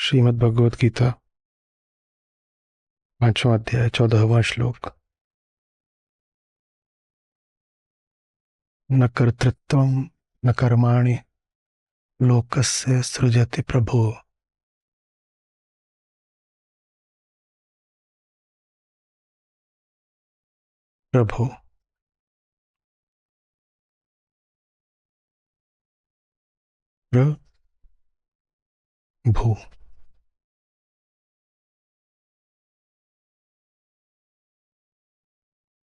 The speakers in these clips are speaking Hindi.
श्रीमद् भगवद गीता 5वां अध्याय 14वां श्लोक। न कर्तृत्वं न कर्माणि लोकस्य सृजति प्रभो। प्रभो प्रभु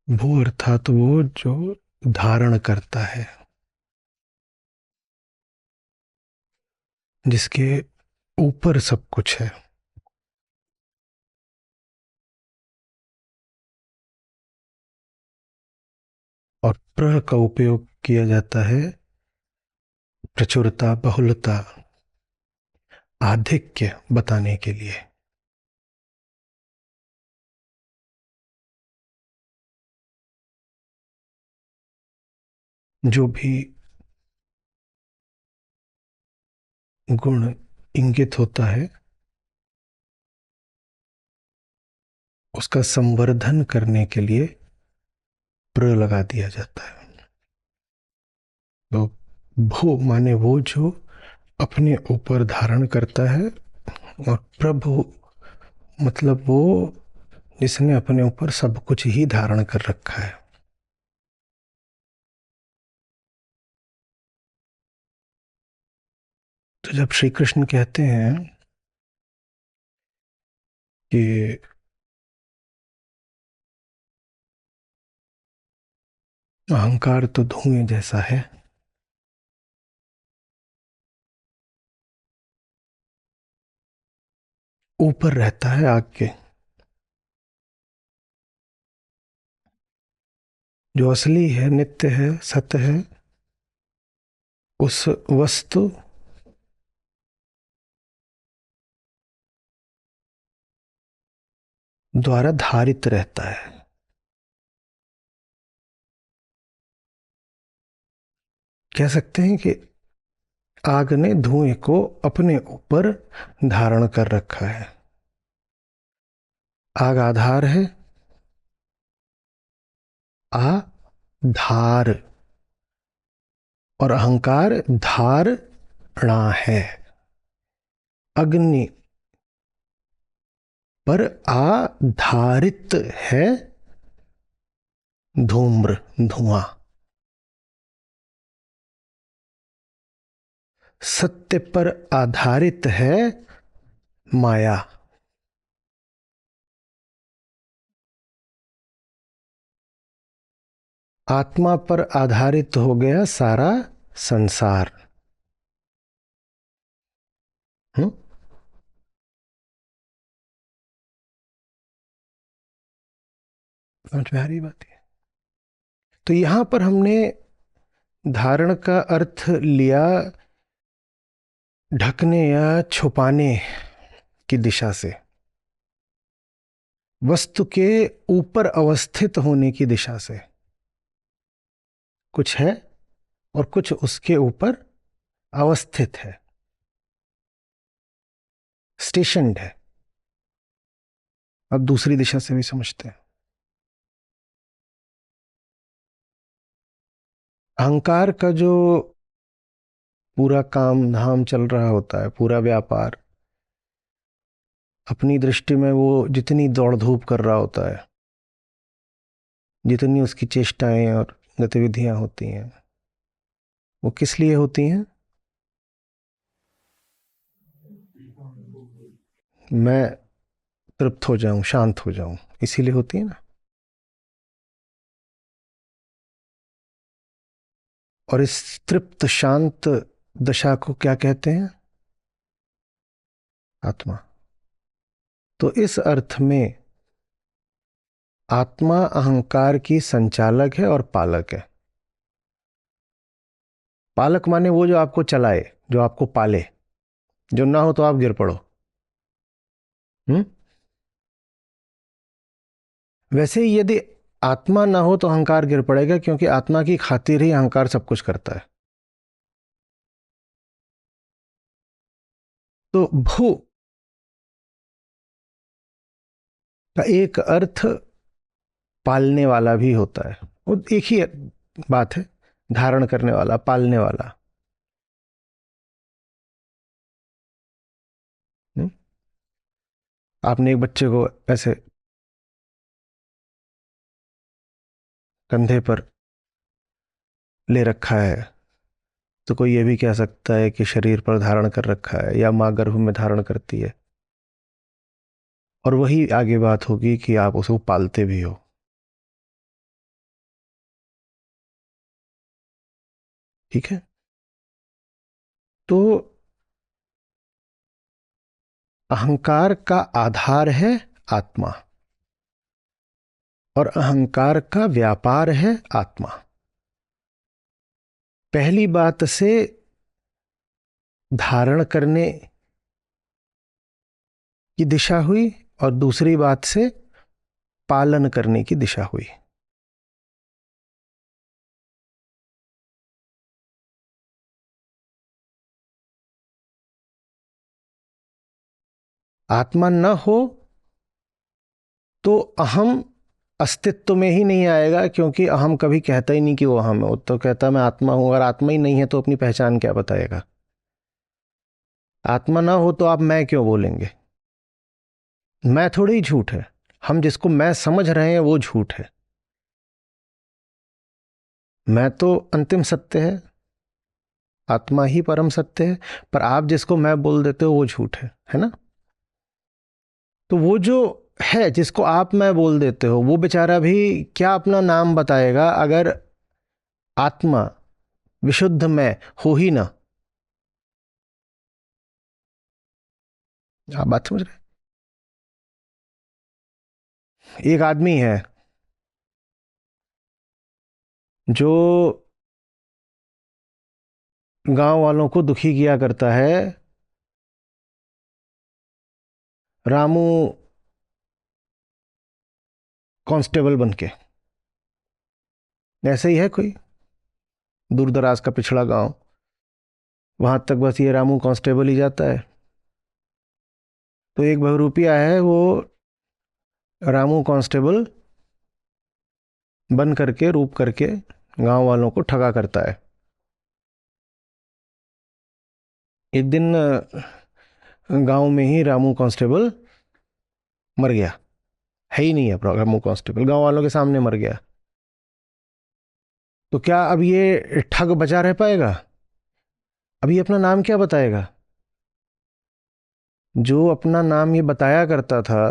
भू अर्थात वो जो धारण करता है, जिसके ऊपर सब कुछ है। और प्र का उपयोग किया जाता है प्रचुरता, बहुलता, आधिक्य बताने के लिए। जो भी गुण इंगित होता है उसका संवर्धन करने के लिए प्र लगा दिया जाता है। तो भू माने वो जो अपने ऊपर धारण करता है, और प्रभु मतलब वो जिसने अपने ऊपर सब कुछ ही धारण कर रखा है। तो जब श्री कृष्ण कहते हैं कि अहंकार तो धुएं जैसा है, ऊपर रहता है आग के, जो असली है, नित्य है, सत्य है, उस वस्तु द्वारा धारित रहता है। कह सकते हैं कि आग ने धुएं को अपने ऊपर धारण कर रखा है। आग आधार है, आधार, और अहंकार धारणा है। अग्नि पर आधारित है धूम्र, धुआं। सत्य पर आधारित है माया। आत्मा पर आधारित हो गया सारा संसार। समझ में आ रही बात है? तो यहां पर हमने धारण का अर्थ लिया ढकने या छुपाने की दिशा से, वस्तु के ऊपर अवस्थित होने की दिशा से। कुछ है और कुछ उसके ऊपर अवस्थित है, स्टेशनड है। अब दूसरी दिशा से भी समझते हैं। अहंकार का जो पूरा काम धाम चल रहा होता है, पूरा व्यापार, अपनी दृष्टि में वो जितनी दौड़ धूप कर रहा होता है, जितनी उसकी चेष्टाएं और गतिविधियां होती हैं, वो किस लिए होती हैं? मैं तृप्त हो जाऊं, शांत हो जाऊं, इसीलिए होती है ना। और इस तृप्त शांत दशा को क्या कहते हैं? आत्मा। तो इस अर्थ में आत्मा अहंकार की संचालक है और पालक है। पालक माने वो जो आपको चलाए, जो आपको पाले। जो ना हो तो आप गिर पड़ो। वैसे ही यदि आत्मा ना हो तो अहंकार गिर पड़ेगा, क्योंकि आत्मा की खातिर ही अहंकार सब कुछ करता है। तो भू का एक अर्थ पालने वाला भी होता है। वो एक ही बात है, धारण करने वाला, पालने वाला। नहीं? आपने एक बच्चे को ऐसे कंधे पर ले रखा है तो कोई ये भी कह सकता है कि शरीर पर धारण कर रखा है, या माँ गर्भ में धारण करती है। और वही आगे बात होगी कि आप उसको पालते भी हो। ठीक है। तो अहंकार का आधार है आत्मा, और अहंकार का व्यापार है आत्मा। पहली बात से धारण करने की दिशा हुई, और दूसरी बात से पालन करने की दिशा हुई। आत्मा न हो तो अहम अस्तित्व में ही नहीं आएगा, क्योंकि अहम कभी कहता ही नहीं कि वो अहम है। वो तो कहता मैं आत्मा हूं। अगर आत्मा ही नहीं है तो अपनी पहचान क्या बताएगा? आत्मा ना हो तो आप मैं क्यों बोलेंगे? मैं थोड़ी ही झूठ है। हम जिसको मैं समझ रहे हैं वो झूठ है। मैं तो अंतिम सत्य है, आत्मा ही परम सत्य है। पर आप जिसको मैं बोल देते हो वो झूठ है ना? तो वो जो है जिसको आप मैं बोल देते हो, वो बेचारा भी क्या अपना नाम बताएगा अगर आत्मा विशुद्ध मैं हो ही ना? आप बात समझ रहे हैं? एक आदमी है जो गांव वालों को दुखी किया करता है। रामू कांस्टेबल बन के। ऐसे ही है कोई दूर दराज का पिछड़ा गांव, वहां तक बस ये रामू कांस्टेबल ही जाता है। तो एक बहरूपिया है, वो रामू कांस्टेबल बन करके, रूप करके गांव वालों को ठगा करता है। एक दिन गांव में ही रामू कांस्टेबल मर गया। है ही नहीं है रामू कांस्टेबल, गांव वालों के सामने मर गया। तो क्या अब ये ठग बचा रह पाएगा? अब ये अपना नाम क्या बताएगा? जो अपना नाम ये बताया करता था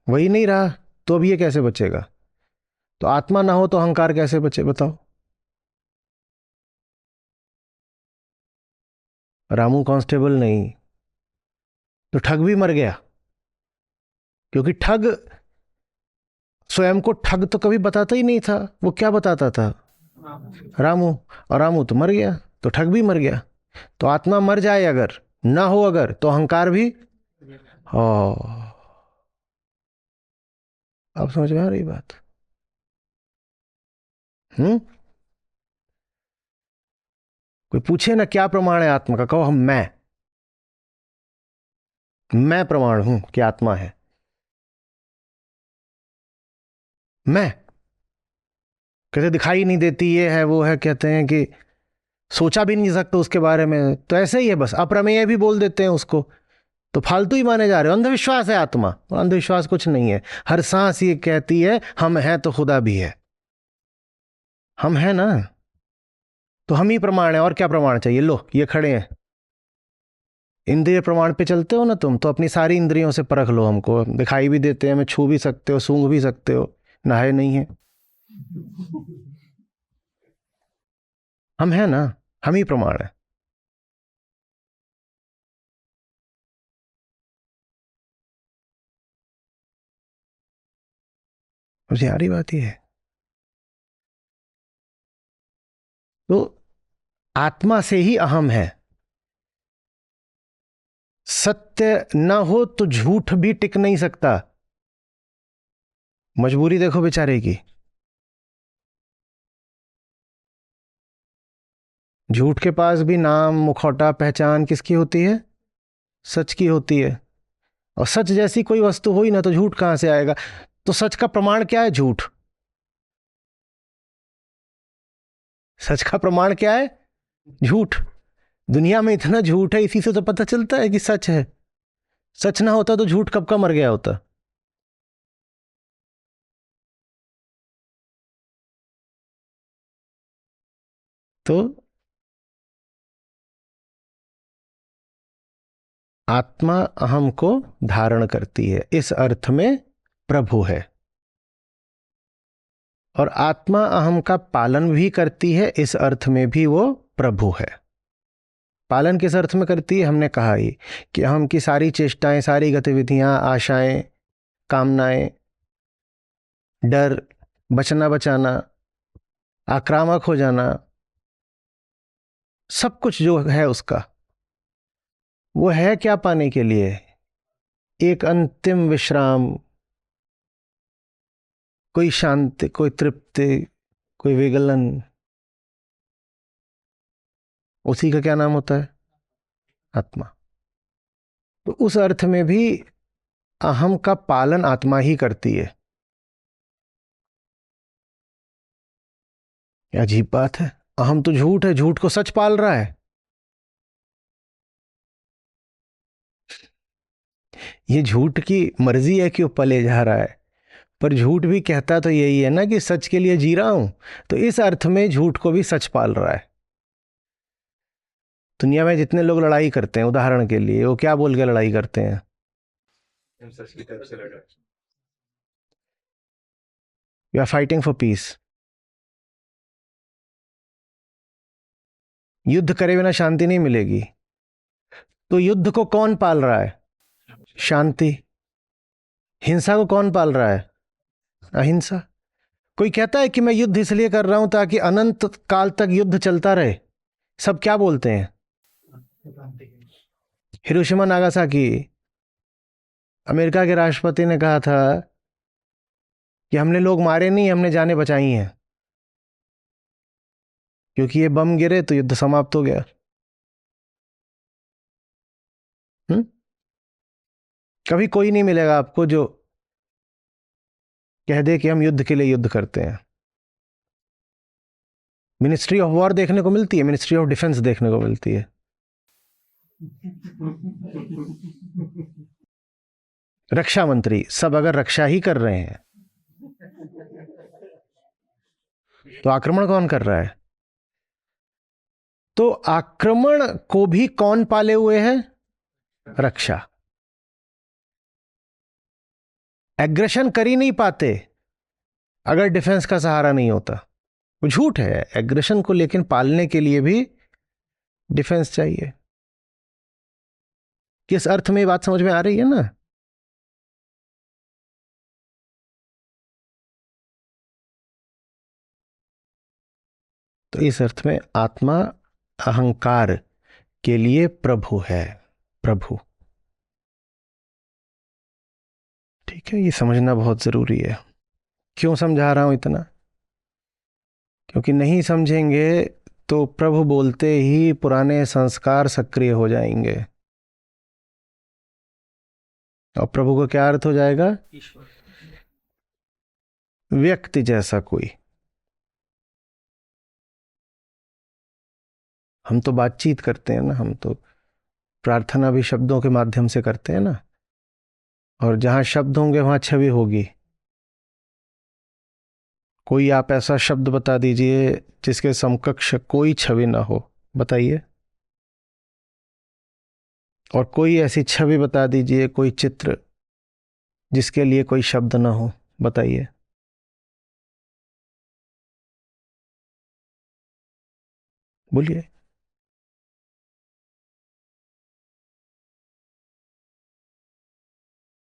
वही नहीं रहा, तो अब ये कैसे बचेगा? तो आत्मा ना हो तो अहंकार कैसे बचे, बताओ? रामू कांस्टेबल नहीं तो ठग भी मर गया, क्योंकि ठग स्वयं को ठग तो कभी बताता ही नहीं था। वो क्या बताता था? रामू। और रामू तो मर गया, तो ठग भी मर गया। तो आत्मा मर जाए अगर, ना हो अगर, तो अहंकार भी। ओ, अब समझ में आ रही बात? हम्म। कोई पूछे ना क्या प्रमाण है आत्मा का, कहो हम मैं प्रमाण हूं कि आत्मा है। मैं कहते दिखाई नहीं देती, ये है वो है, कहते हैं कि सोचा भी नहीं सकते उसके बारे में, तो ऐसे ही है, बस अप्रमेय भी बोल देते हैं उसको। तो फालतू ही माने जा रहे हो। अंधविश्वास है आत्मा, अंधविश्वास कुछ नहीं है। हर सांस ये कहती है हम हैं तो खुदा भी है। हम हैं ना, तो हम ही प्रमाण है। और क्या प्रमाण चाहिए? लो ये खड़े हैं। इंद्रिय प्रमाण पे चलते हो ना तुम, तो अपनी सारी इंद्रियों से परख लो हमको। दिखाई भी देते हैं, हमें छू भी सकते हो, सूंघ भी सकते हो, नहाए नहीं है। हम हैं ना, हम ही प्रमाण है। मुझे आ रही बात ये है। तो आत्मा से ही अहम है। सत्य न हो तो झूठ भी टिक नहीं सकता। मजबूरी देखो बेचारे की। झूठ के पास भी नाम, मुखौटा, पहचान किसकी होती है? सच की होती है। और सच जैसी कोई वस्तु हो ही ना तो झूठ कहां से आएगा? तो सच का प्रमाण क्या है? झूठ। सच का प्रमाण क्या है? झूठ। दुनिया में इतना झूठ है, इसी से तो पता चलता है कि सच है। सच ना होता तो झूठ कब का मर गया होता। तो आत्मा अहम को धारण करती है, इस अर्थ में प्रभु है। और आत्मा अहम का पालन भी करती है, इस अर्थ में भी वो प्रभु है। पालन किस अर्थ में करती है? हमने कहा ही कि हम की सारी चेष्टाएं, सारी गतिविधियां, आशाएं, कामनाएं, डर, बचना बचाना, आक्रामक हो जाना, सब कुछ जो है उसका, वो है क्या पाने के लिए? एक अंतिम विश्राम, कोई शांति, कोई तृप्ति, कोई विगलन। उसी का क्या नाम होता है? आत्मा। तो उस अर्थ में भी अहम का पालन आत्मा ही करती है। अजीब बात है, अहम तो झूठ है, झूठ को सच पाल रहा है। ये झूठ की मर्जी है कि वो पले जा रहा है, पर झूठ भी कहता तो यही है ना कि सच के लिए जी रहा हूं। तो इस अर्थ में झूठ को भी सच पाल रहा है। दुनिया में जितने लोग लड़ाई करते हैं, उदाहरण के लिए, वो क्या बोल के लड़ाई करते हैं? We are fighting for peace. युद्ध करे बिना शांति नहीं मिलेगी। तो युद्ध को कौन पाल रहा है? शांति। हिंसा को कौन पाल रहा है? अहिंसा। कोई कहता है कि मैं युद्ध इसलिए कर रहा हूं ताकि अनंत काल तक युद्ध चलता रहे। सब क्या बोलते हैं? Hiroshima Nagasaki. अमेरिका के राष्ट्रपति ने कहा था कि हमने लोग मारे नहीं, हमने जानें बचाई हैं, क्योंकि ये बम गिरे तो युद्ध समाप्त हो गया। हुँ? कभी कोई नहीं मिलेगा आपको जो कह दे कि हम युद्ध के लिए युद्ध करते हैं। मिनिस्ट्री ऑफ वॉर देखने को मिलती है, मिनिस्ट्री ऑफ डिफेंस देखने को मिलती है। रक्षा मंत्री सब अगर रक्षा ही कर रहे हैं तो आक्रमण कौन कर रहा है? तो आक्रमण को भी कौन पाले हुए है? रक्षा। एग्रेशन कर ही नहीं पाते अगर डिफेंस का सहारा नहीं होता। वो झूठ है एग्रेशन को, लेकिन पालने के लिए भी डिफेंस चाहिए। किस अर्थ में ये बात समझ में आ रही है ना? तो इस अर्थ में आत्मा अहंकार के लिए प्रभु है। प्रभु। ठीक है, ये समझना बहुत जरूरी है। क्यों समझा रहा हूं इतना? क्योंकि नहीं समझेंगे तो प्रभु बोलते ही पुराने संस्कार सक्रिय हो जाएंगे। और प्रभु का क्या अर्थ हो जाएगा? व्यक्ति जैसा कोई। हम तो बातचीत करते हैं ना, हम तो प्रार्थना भी शब्दों के माध्यम से करते हैं ना। और जहां शब्द होंगे वहां छवि होगी। कोई आप ऐसा शब्द बता दीजिए जिसके समकक्ष कोई छवि ना हो, बताइए। और कोई ऐसी छवि बता दीजिए, कोई चित्र जिसके लिए कोई शब्द ना हो, बताइए। बोलिए।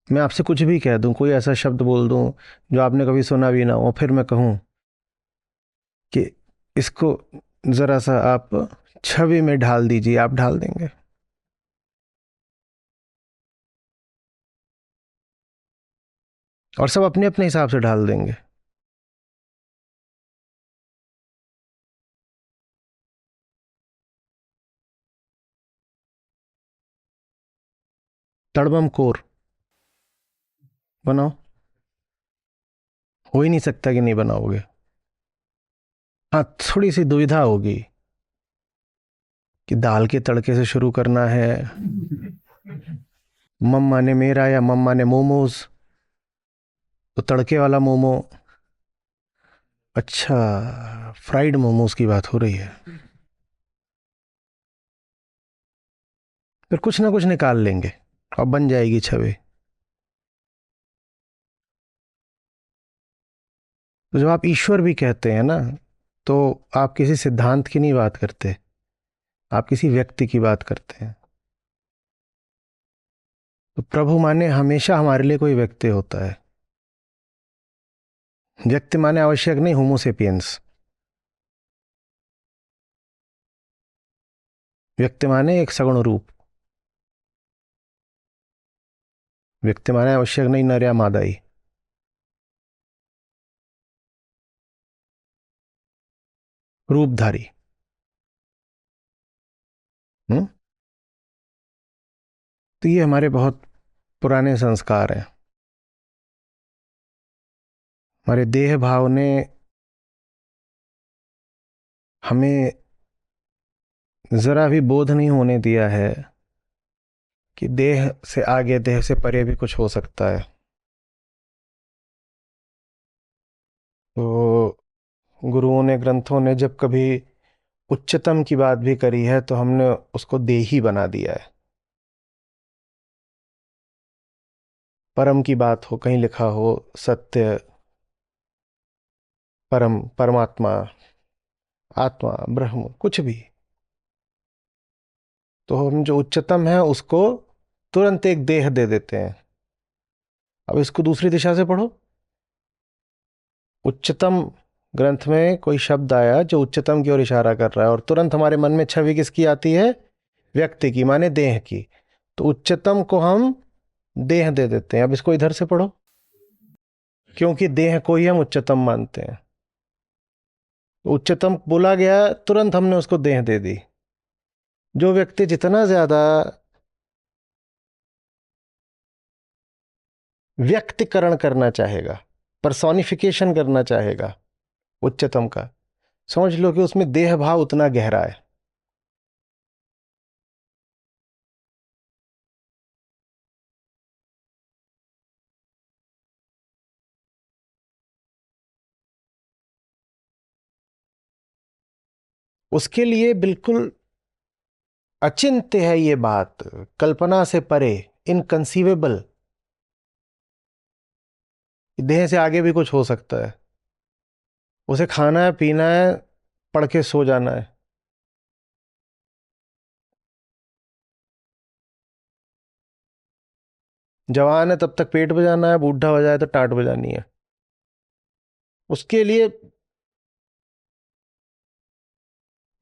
मैं आपसे कुछ भी कह दूं, कोई ऐसा शब्द बोल दूं जो आपने कभी सुना भी ना हो, फिर मैं कहूं कि इसको जरा सा आप छवि में ढाल दीजिए, आप ढाल देंगे? और सब अपने अपने हिसाब से ढाल देंगे। तड़मम कोर बनाओ। हो ही नहीं सकता कि नहीं बनाओगे। हाँ, थोड़ी सी दुविधा होगी कि दाल के तड़के से शुरू करना है, मम्मा ने मेरा या मम्मा ने मोमोज, तो तड़के वाला मोमो। अच्छा, फ्राइड मोमोज की बात हो रही है। फिर कुछ ना कुछ निकाल लेंगे और बन जाएगी छवि। तो जब आप ईश्वर भी कहते हैं ना, तो आप किसी सिद्धांत की नहीं बात करते, आप किसी व्यक्ति की बात करते हैं। तो प्रभु माने हमेशा हमारे लिए कोई व्यक्ति होता है। व्यक्ति माने आवश्यक नहीं होमोसेपियंस। व्यक्ति माने एक सगुण रूप। व्यक्ति माने आवश्यक नहीं नर या मादाई। रूपधारी। हम्म। तो ये हमारे बहुत पुराने संस्कार हैं। हमारे देह भाव ने हमें जरा भी बोध नहीं होने दिया है कि देह से आगे, देह से परे भी कुछ हो सकता है। तो गुरुओं ने, ग्रंथों ने जब कभी उच्चतम की बात भी करी है तो हमने उसको देही बना दिया है। परम की बात हो, कहीं लिखा हो सत्य, परम, परमात्मा, आत्मा, ब्रह्म, कुछ भी, तो हम जो उच्चतम है उसको तुरंत एक देह दे देते हैं। अब इसको दूसरी दिशा से पढ़ो। उच्चतम ग्रंथ में कोई शब्द आया जो उच्चतम की ओर इशारा कर रहा है, और तुरंत हमारे मन में छवि किसकी आती है? व्यक्ति की, माने देह की। तो उच्चतम को हम देह दे देते हैं। अब इसको इधर से पढ़ो, क्योंकि देह को ही हम उच्चतम मानते हैं। तो उच्चतम बोला गया, तुरंत हमने उसको देह दे दी। जो व्यक्ति जितना ज्यादा व्यक्तिकरण करना चाहेगा, पर्सोनिफिकेशन करना चाहेगा उच्चतम का, समझ लो कि उसमें देह भाव उतना गहरा है। उसके लिए बिल्कुल अचिंत्य है ये बात, कल्पना से परे, इनकंसीवेबल, देह से आगे भी कुछ हो सकता है। उसे खाना है, पीना है, पढ़ के सो जाना है। जवान है तब तक पेट बजाना है, बूढ़ा हो जाए तो टाट बजानी है। उसके लिए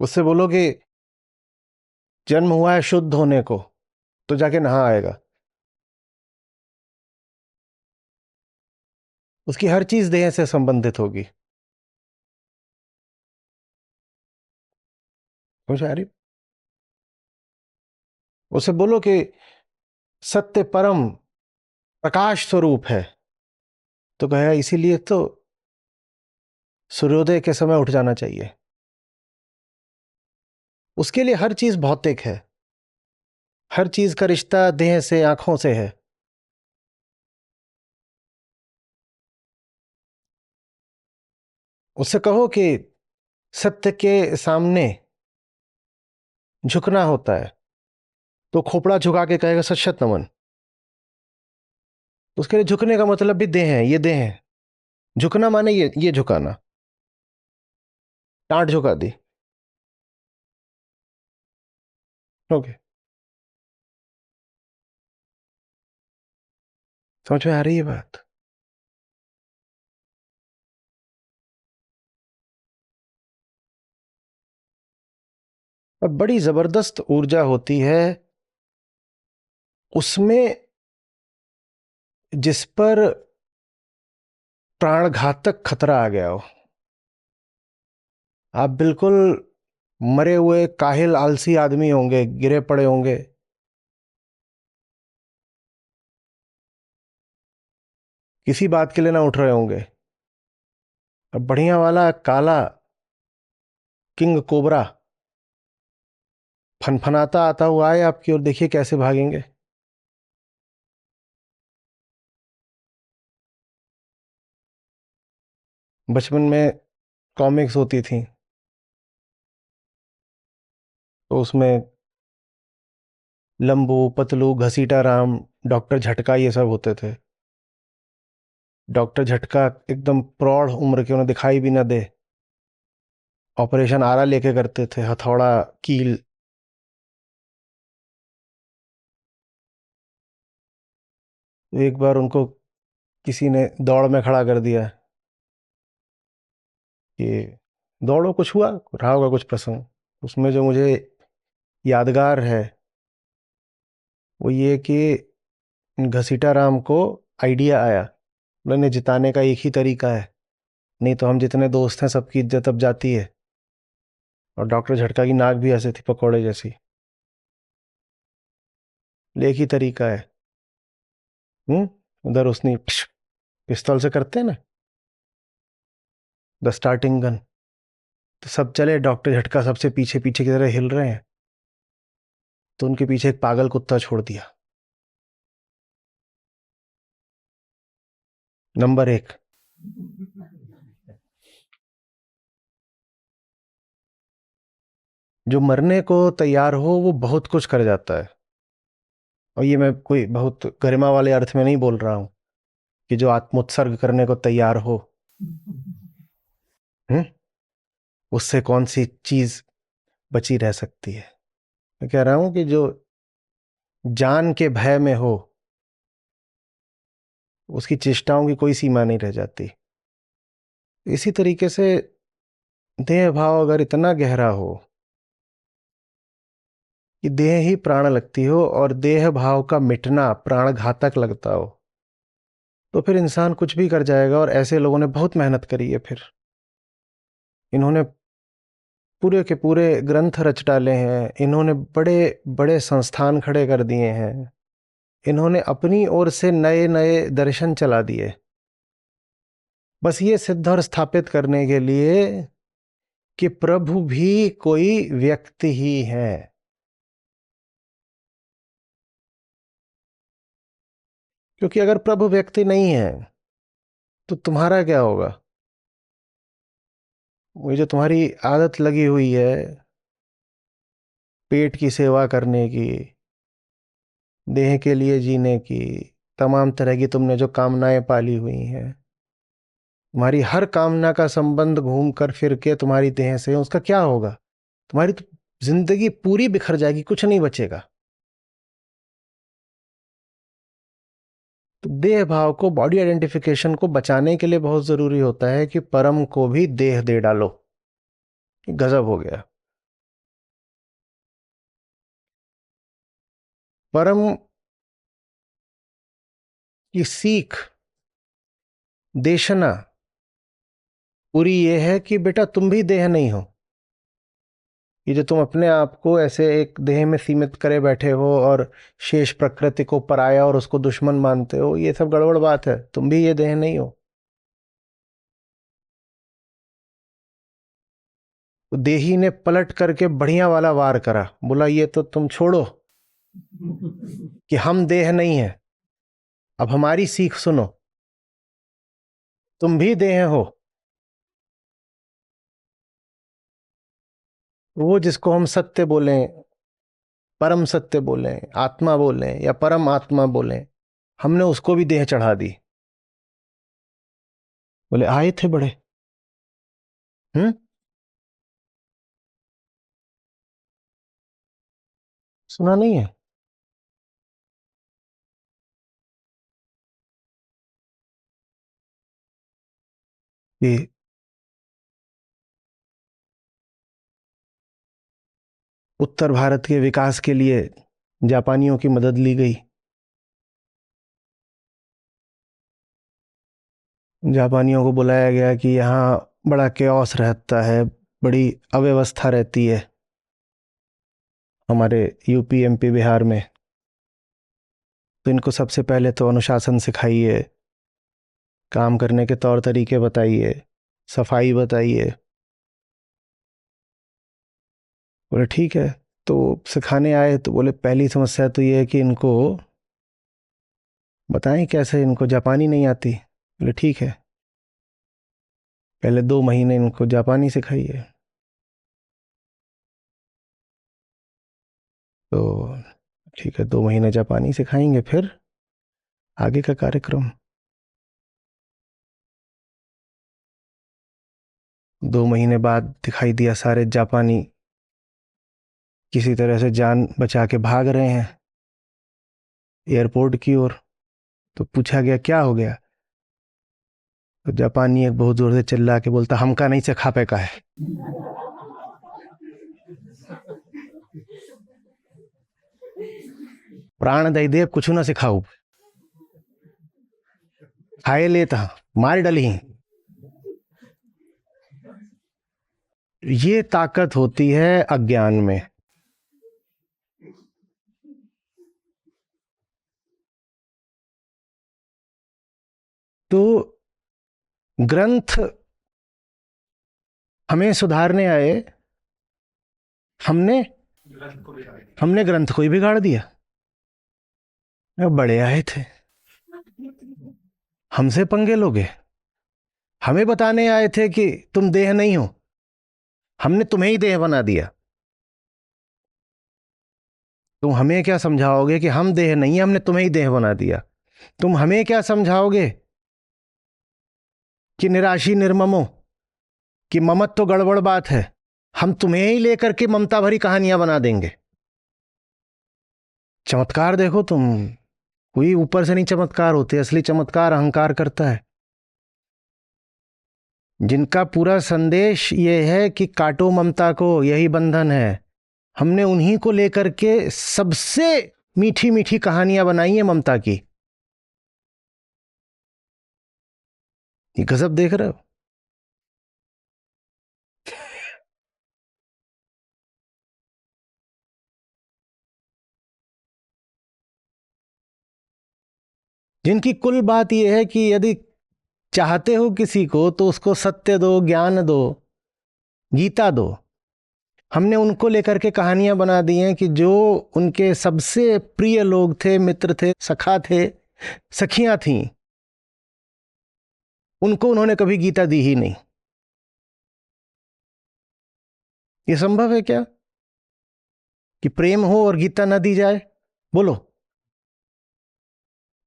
उससे बोलो कि जन्म हुआ है शुद्ध होने को, तो जाके नहा आएगा। उसकी हर चीज देह से संबंधित होगी। समझ आ रही? उसे बोलो कि सत्य परम प्रकाश स्वरूप है, तो कहेगा इसीलिए तो सूर्योदय के समय उठ जाना चाहिए। उसके लिए हर चीज भौतिक है, हर चीज का रिश्ता देह से, आंखों से है। उससे कहो कि सत्य के सामने झुकना होता है, तो खोपड़ा झुका के कहेगा सत सत नमन। उसके लिए झुकने का मतलब भी देह है, ये देह है। झुकना माने ये झुकाना, टांट झुका दी। ओके, समझ में आ रही है बात? और बड़ी जबरदस्त ऊर्जा होती है उसमें, जिस पर प्राणघातक खतरा आ गया हो। आप बिल्कुल मरे हुए काहिल आलसी आदमी होंगे, गिरे पड़े होंगे, किसी बात के लिए ना उठ रहे होंगे, अब बढ़िया वाला काला किंग कोबरा फनफनाता आता हुआ आए आपकी ओर, देखिए कैसे भागेंगे। बचपन में कॉमिक्स होती थी, तो उसमें लंबू, पतलू, घसीटा राम, डॉक्टर झटका, ये सब होते थे। डॉक्टर झटका एकदम प्रौढ़ उम्र के, उन्हें दिखाई भी ना दे, ऑपरेशन आरा लेके करते थे, हथौड़ा, कील। एक बार उनको किसी ने दौड़ में खड़ा कर दिया कि दौड़ो, कुछ हुआ, रहा होगा कुछ प्रसंग। उसमें जो मुझे यादगार है वो ये कि घसीटा राम को आइडिया आया, उन्हें जिताने का एक ही तरीका है, नहीं तो हम जितने दोस्त हैं सबकी इज्जत अब जाती है। और डॉक्टर झटका की नाक भी ऐसे थी, पकौड़े जैसी। एक ही तरीका है। हम्म। उधर उसने पिस्तौल से करते हैं ना, द स्टार्टिंग गन। तो सब चले, डॉक्टर झटका सबसे पीछे पीछे की तरह हिल रहे हैं, तो उनके पीछे एक पागल कुत्ता छोड़ दिया। नंबर एक। जो मरने को तैयार हो वो बहुत कुछ कर जाता है। और ये मैं कोई बहुत गरिमा वाले अर्थ में नहीं बोल रहा हूं कि जो आत्मोत्सर्ग करने को तैयार हो, हम्म, उससे कौन सी चीज बची रह सकती है। मैं कह रहा हूं कि जो जान के भय में हो, उसकी चेष्टाओं की कोई सीमा नहीं रह जाती। इसी तरीके से देह भाव अगर इतना गहरा हो कि देह ही प्राण लगती हो और देह भाव का मिटना प्राण घातक लगता हो, तो फिर इंसान कुछ भी कर जाएगा। और ऐसे लोगों ने बहुत मेहनत करी है। फिर इन्होंने पूरे के पूरे ग्रंथ रच डाले हैं, इन्होंने बड़े बड़े संस्थान खड़े कर दिए हैं, इन्होंने अपनी ओर से नए नए दर्शन चला दिए, बस ये सिद्ध और स्थापित करने के लिए कि प्रभु भी कोई व्यक्ति ही है। क्योंकि अगर प्रभु व्यक्ति नहीं है तो तुम्हारा क्या होगा। वो जो तुम्हारी आदत लगी हुई है पेट की सेवा करने की, देह के लिए जीने की, तमाम तरह की तुमने जो कामनाएं पाली हुई हैं, तुम्हारी हर कामना का संबंध घूम कर फिर के तुम्हारी देह से, उसका क्या होगा। तुम्हारी तो जिंदगी पूरी बिखर जाएगी, कुछ नहीं बचेगा। तो देह भाव को, बॉडी आइडेंटिफिकेशन को बचाने के लिए बहुत जरूरी होता है कि परम को भी देह दे डालो। गजब हो गया। परम की सीख, देशना पूरी ये है कि बेटा तुम भी देह नहीं हो। ये जो तुम अपने आप को ऐसे एक देह में सीमित करे बैठे हो और शेष प्रकृति को पराया और उसको दुश्मन मानते हो, ये सब गड़बड़ बात है। तुम भी ये देह नहीं हो। तो देही ने पलट करके बढ़िया वाला वार करा, बोला ये तो तुम छोड़ो कि हम देह नहीं है, अब हमारी सीख सुनो, तुम भी देह हो। वो जिसको हम सत्य बोलें, परम सत्य बोलें, आत्मा बोलें या परम आत्मा बोलें, हमने उसको भी देह चढ़ा दी। बोले आए थे बड़े। हम्म। सुना नहीं है। कि उत्तर भारत के विकास के लिए जापानियों की मदद ली गई। जापानियों को बुलाया गया कि यहाँ बड़ा केओस रहता है, बड़ी अव्यवस्था रहती है हमारे यूपी एमपी बिहार में। तो इनको सबसे पहले तो अनुशासन सिखाइए, काम करने के तौर तरीके बताइए, सफाई बताइए। बोले ठीक है। तो सिखाने आए तो बोले पहली समस्या तो ये है कि इनको बताएं कैसे, इनको जापानी नहीं आती। बोले ठीक है, पहले 2 महीने इनको जापानी सिखाइए। तो ठीक है, 2 महीने जापानी सिखाएंगे, फिर आगे का कार्यक्रम। 2 महीने बाद दिखाई दिया सारे जापानी किसी तरह से जान बचा के भाग रहे हैं एयरपोर्ट की ओर। तो पूछा गया क्या हो गया। तो जापानी एक बहुत जोर से चिल्ला के बोलता, हमका नहीं सिखा पे का है। प्राण दई दे कुछ ना सिखाऊ, खाए लेता मार डली। ये ताकत होती है अज्ञान में। तो ग्रंथ हमें सुधारने आए, हमने हमने ग्रंथ को ही बिगाड़ दिया। बड़े आए थे, हमसे पंगे लोगे। हमें बताने आए थे कि तुम देह नहीं हो, हमने तुम्हें ही देह बना दिया। तुम हमें क्या समझाओगे कि हम देह नहीं है, हमने तुम्हें ही देह बना दिया। तुम हमें क्या समझाओगे कि निराशी निर्ममो, कि ममत तो गड़बड़ बात है। हम तुम्हें ही लेकर के ममता भरी कहानियां बना देंगे। चमत्कार देखो तुम, कोई ऊपर से नहीं चमत्कार होते, असली चमत्कार अहंकार करता है। जिनका पूरा संदेश ये है कि काटो ममता को, यही बंधन है। हमने उन्हीं को लेकर के सबसे मीठी मीठी कहानियां बनाई है ममता की। ये गजब देख रहे हो। जिनकी कुल बात यह है कि यदि चाहते हो किसी को तो उसको सत्य दो, ज्ञान दो, गीता दो। हमने उनको लेकर के कहानियां बना दी हैं कि जो उनके सबसे प्रिय लोग थे, मित्र थे, सखा थे, सखियां थीं, उनको उन्होंने कभी गीता दी ही नहीं। ये संभव है क्या कि प्रेम हो और गीता ना दी जाए? बोलो।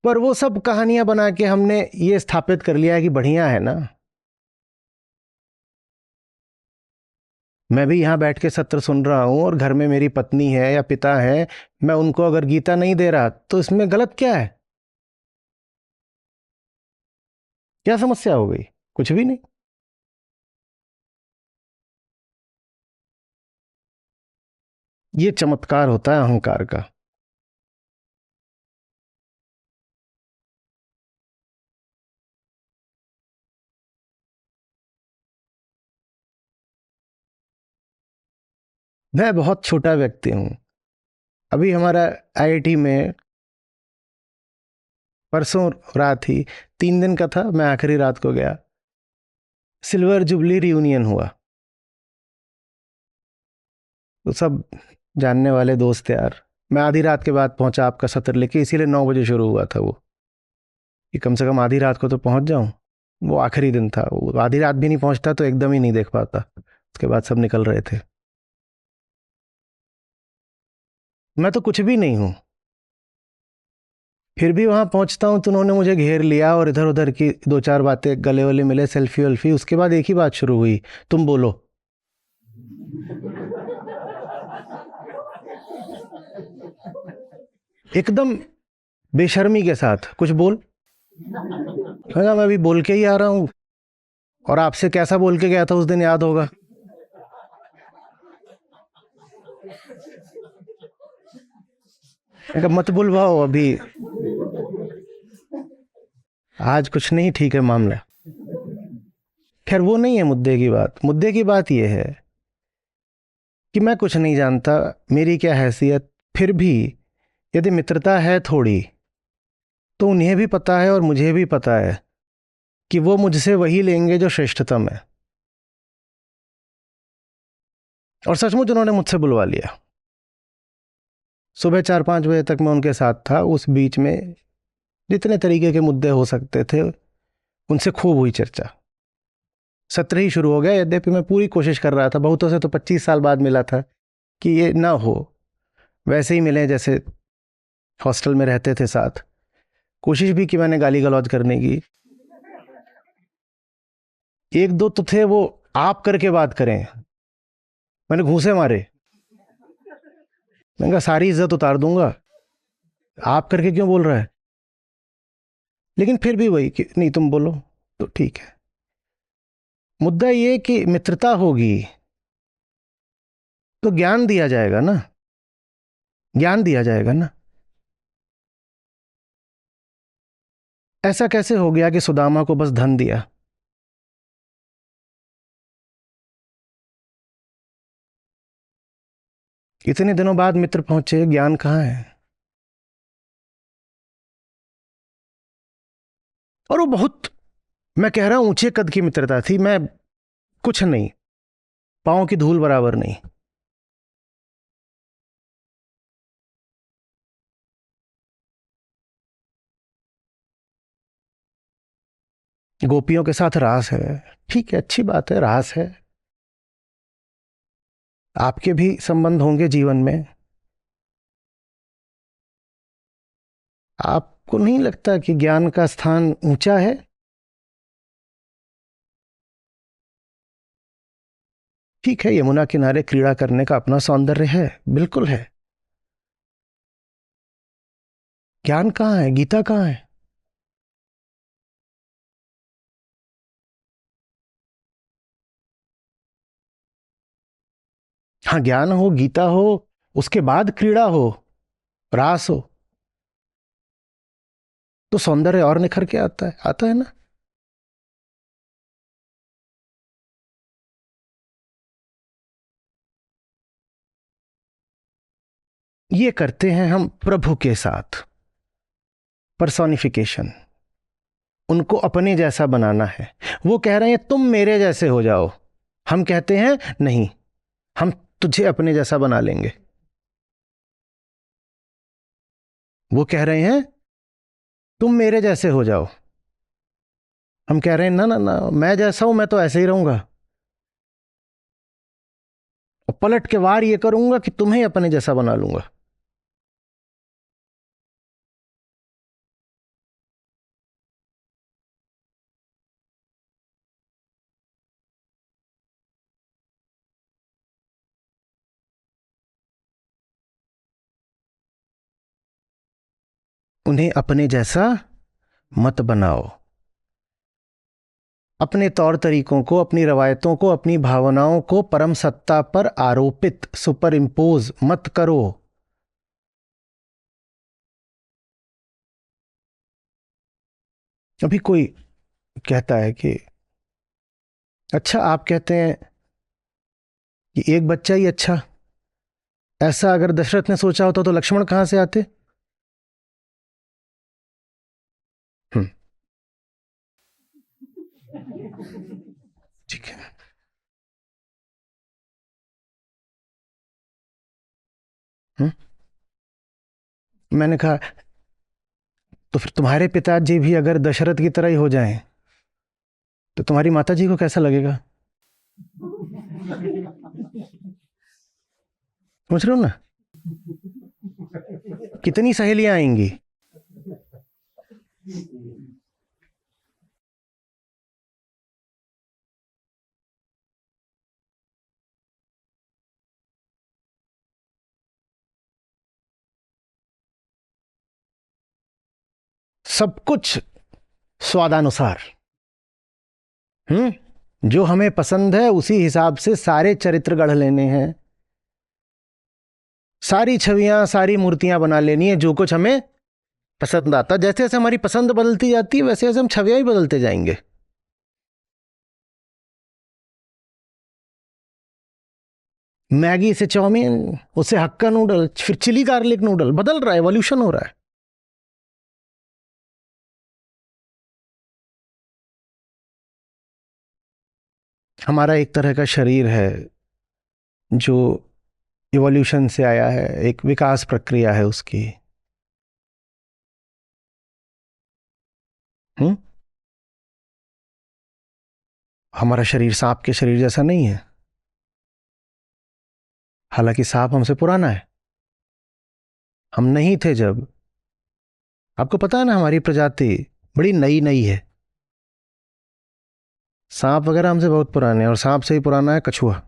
पर वो सब कहानियां बना के हमने ये स्थापित कर लिया है कि बढ़िया है ना। मैं भी यहां बैठ के सत्र सुन रहा हूं और घर में मेरी पत्नी है या पिता है, मैं उनको अगर गीता नहीं दे रहा तो इसमें गलत क्या है? क्या समस्या हो गई? कुछ भी नहीं। ये चमत्कार होता है अहंकार का। मैं बहुत छोटा व्यक्ति हूं। अभी हमारा आईआईटी में परसों रात ही 3 दिन का था, मैं आखिरी रात को गया। सिल्वर जुबली रियूनियन हुआ। तो सब जानने वाले दोस्त यार। मैं आधी रात के बाद पहुंचा आपका सत्र लेके, इसीलिए 9 बजे शुरू हुआ था वो, कि कम से कम आधी रात को तो पहुंच जाऊं। वो आखिरी दिन था, वो आधी रात भी नहीं पहुंचता तो एकदम ही नहीं देख पाता। उसके बाद सब निकल रहे थे। मैं तो कुछ भी नहीं हूं, फिर भी वहां पहुंचता हूं तो उन्होंने मुझे घेर लिया और इधर उधर की 2-4 बातें, गले वले मिले, सेल्फी वेल्फी। उसके बाद एक ही बात शुरू हुई, तुम बोलो। एकदम बेशर्मी के साथ, कुछ बोल। मैं अभी बोल के ही आ रहा हूं, और आपसे कैसा बोल के गया था उस दिन याद होगा। मत बुलवाओ अभी, आज कुछ नहीं, ठीक है मामला। खैर वो नहीं है मुद्दे की बात। मुद्दे की बात यह है कि मैं कुछ नहीं जानता, मेरी क्या हैसियत। फिर भी यदि मित्रता है थोड़ी, तो उन्हें भी पता है और मुझे भी पता है कि वो मुझसे वही लेंगे जो श्रेष्ठतम है। और सचमुच उन्होंने मुझसे बुलवा लिया। सुबह 4-5 बजे तक मैं उनके साथ था। उस बीच में जितने तरीके के मुद्दे हो सकते थे उनसे खूब हुई चर्चा। सत्र ही शुरू हो गया, यद्यपि मैं पूरी कोशिश कर रहा था, बहुतों से तो 25 साल बाद मिला था, कि ये ना हो, वैसे ही मिले जैसे हॉस्टल में रहते थे साथ। कोशिश भी की मैंने गाली गलौज करने की। एक दो तो थे वो आप करके बात करें, मैंने घूंसे मारे। मैंने कहा सारी इज्जत उतार दूंगा, आप करके क्यों बोल रहा है। लेकिन फिर भी वही कि नहीं तुम बोलो तो ठीक है। मुद्दा ये कि मित्रता होगी तो ज्ञान दिया जाएगा ना, ज्ञान दिया जाएगा ना। ऐसा कैसे हो गया कि सुदामा को बस धन दिया। इतने दिनों बाद मित्र पहुंचे, ज्ञान कहाँ है। और वो बहुत, मैं कह रहा हूं ऊंचे कद की मित्रता थी। मैं कुछ नहीं, पांव की धूल बराबर नहीं। गोपियों के साथ रास है, ठीक है, अच्छी बात है, रास है। आपके भी संबंध होंगे जीवन में। आपको नहीं लगता कि ज्ञान का स्थान ऊंचा है। ठीक है, यमुना किनारे क्रीड़ा करने का अपना सौंदर्य है, बिल्कुल है। ज्ञान कहाँ है, गीता कहाँ है। हाँ, ज्ञान हो, गीता हो, उसके बाद क्रीड़ा हो, रास हो, तो सौंदर्य और निखर के आता है ना। ये करते हैं हम प्रभु के साथ, पर्सोनिफिकेशन। उनको अपने जैसा बनाना है। वो कह रहे हैं तुम मेरे जैसे हो जाओ, हम कहते हैं नहीं, हम तुझे अपने जैसा बना लेंगे। वो कह रहे हैं तुम मेरे जैसे हो जाओ, हम कह रहे हैं ना ना ना, मैं जैसा हूं मैं तो ऐसे ही रहूंगा, और पलट के वार ये करूंगा कि तुम्हें अपने जैसा बना लूंगा। उन्हें अपने जैसा मत बनाओ। अपने तौर तरीकों को, अपनी रवायतों को, अपनी भावनाओं को परम सत्ता पर आरोपित, सुपर इम्पोज मत करो। अभी कोई कहता है कि अच्छा, आप कहते हैं कि एक बच्चा ही अच्छा। ऐसा अगर दशरथ ने सोचा होता तो लक्ष्मण कहां से आते। हम्म, ठीक है। हम्म, मैंने कहा तो फिर तुम्हारे पिताजी भी अगर दशरथ की तरह ही हो जाएं तो तुम्हारी माता जी को कैसा लगेगा। समझ रहे हो ना, कितनी सहेलियां आएंगी। सब कुछ स्वादानुसार। जो हमें पसंद है उसी हिसाब से सारे चरित्र गढ़ लेने हैं, सारी छवियां, सारी मूर्तियां बना लेनी है, जो कुछ हमें पसंद आता। जैसे जैसे हमारी पसंद बदलती जाती है वैसे वैसे हम छवियां ही बदलते जाएंगे। मैगी से चाउमीन, उससे हक्का नूडल, फिर चिली गार्लिक नूडल, बदल रहा है, एवोल्यूशन हो रहा है। हमारा एक तरह का शरीर है जो इवोल्यूशन से आया है, एक विकास प्रक्रिया है उसकी। हमारा शरीर सांप के शरीर जैसा नहीं है, हालांकि सांप हमसे पुराना है। हम नहीं थे जब, आपको पता है ना, हमारी प्रजाति बड़ी नई नई है। सांप वगैरह हमसे बहुत पुराने हैं, और सांप से ही पुराना है कछुआ।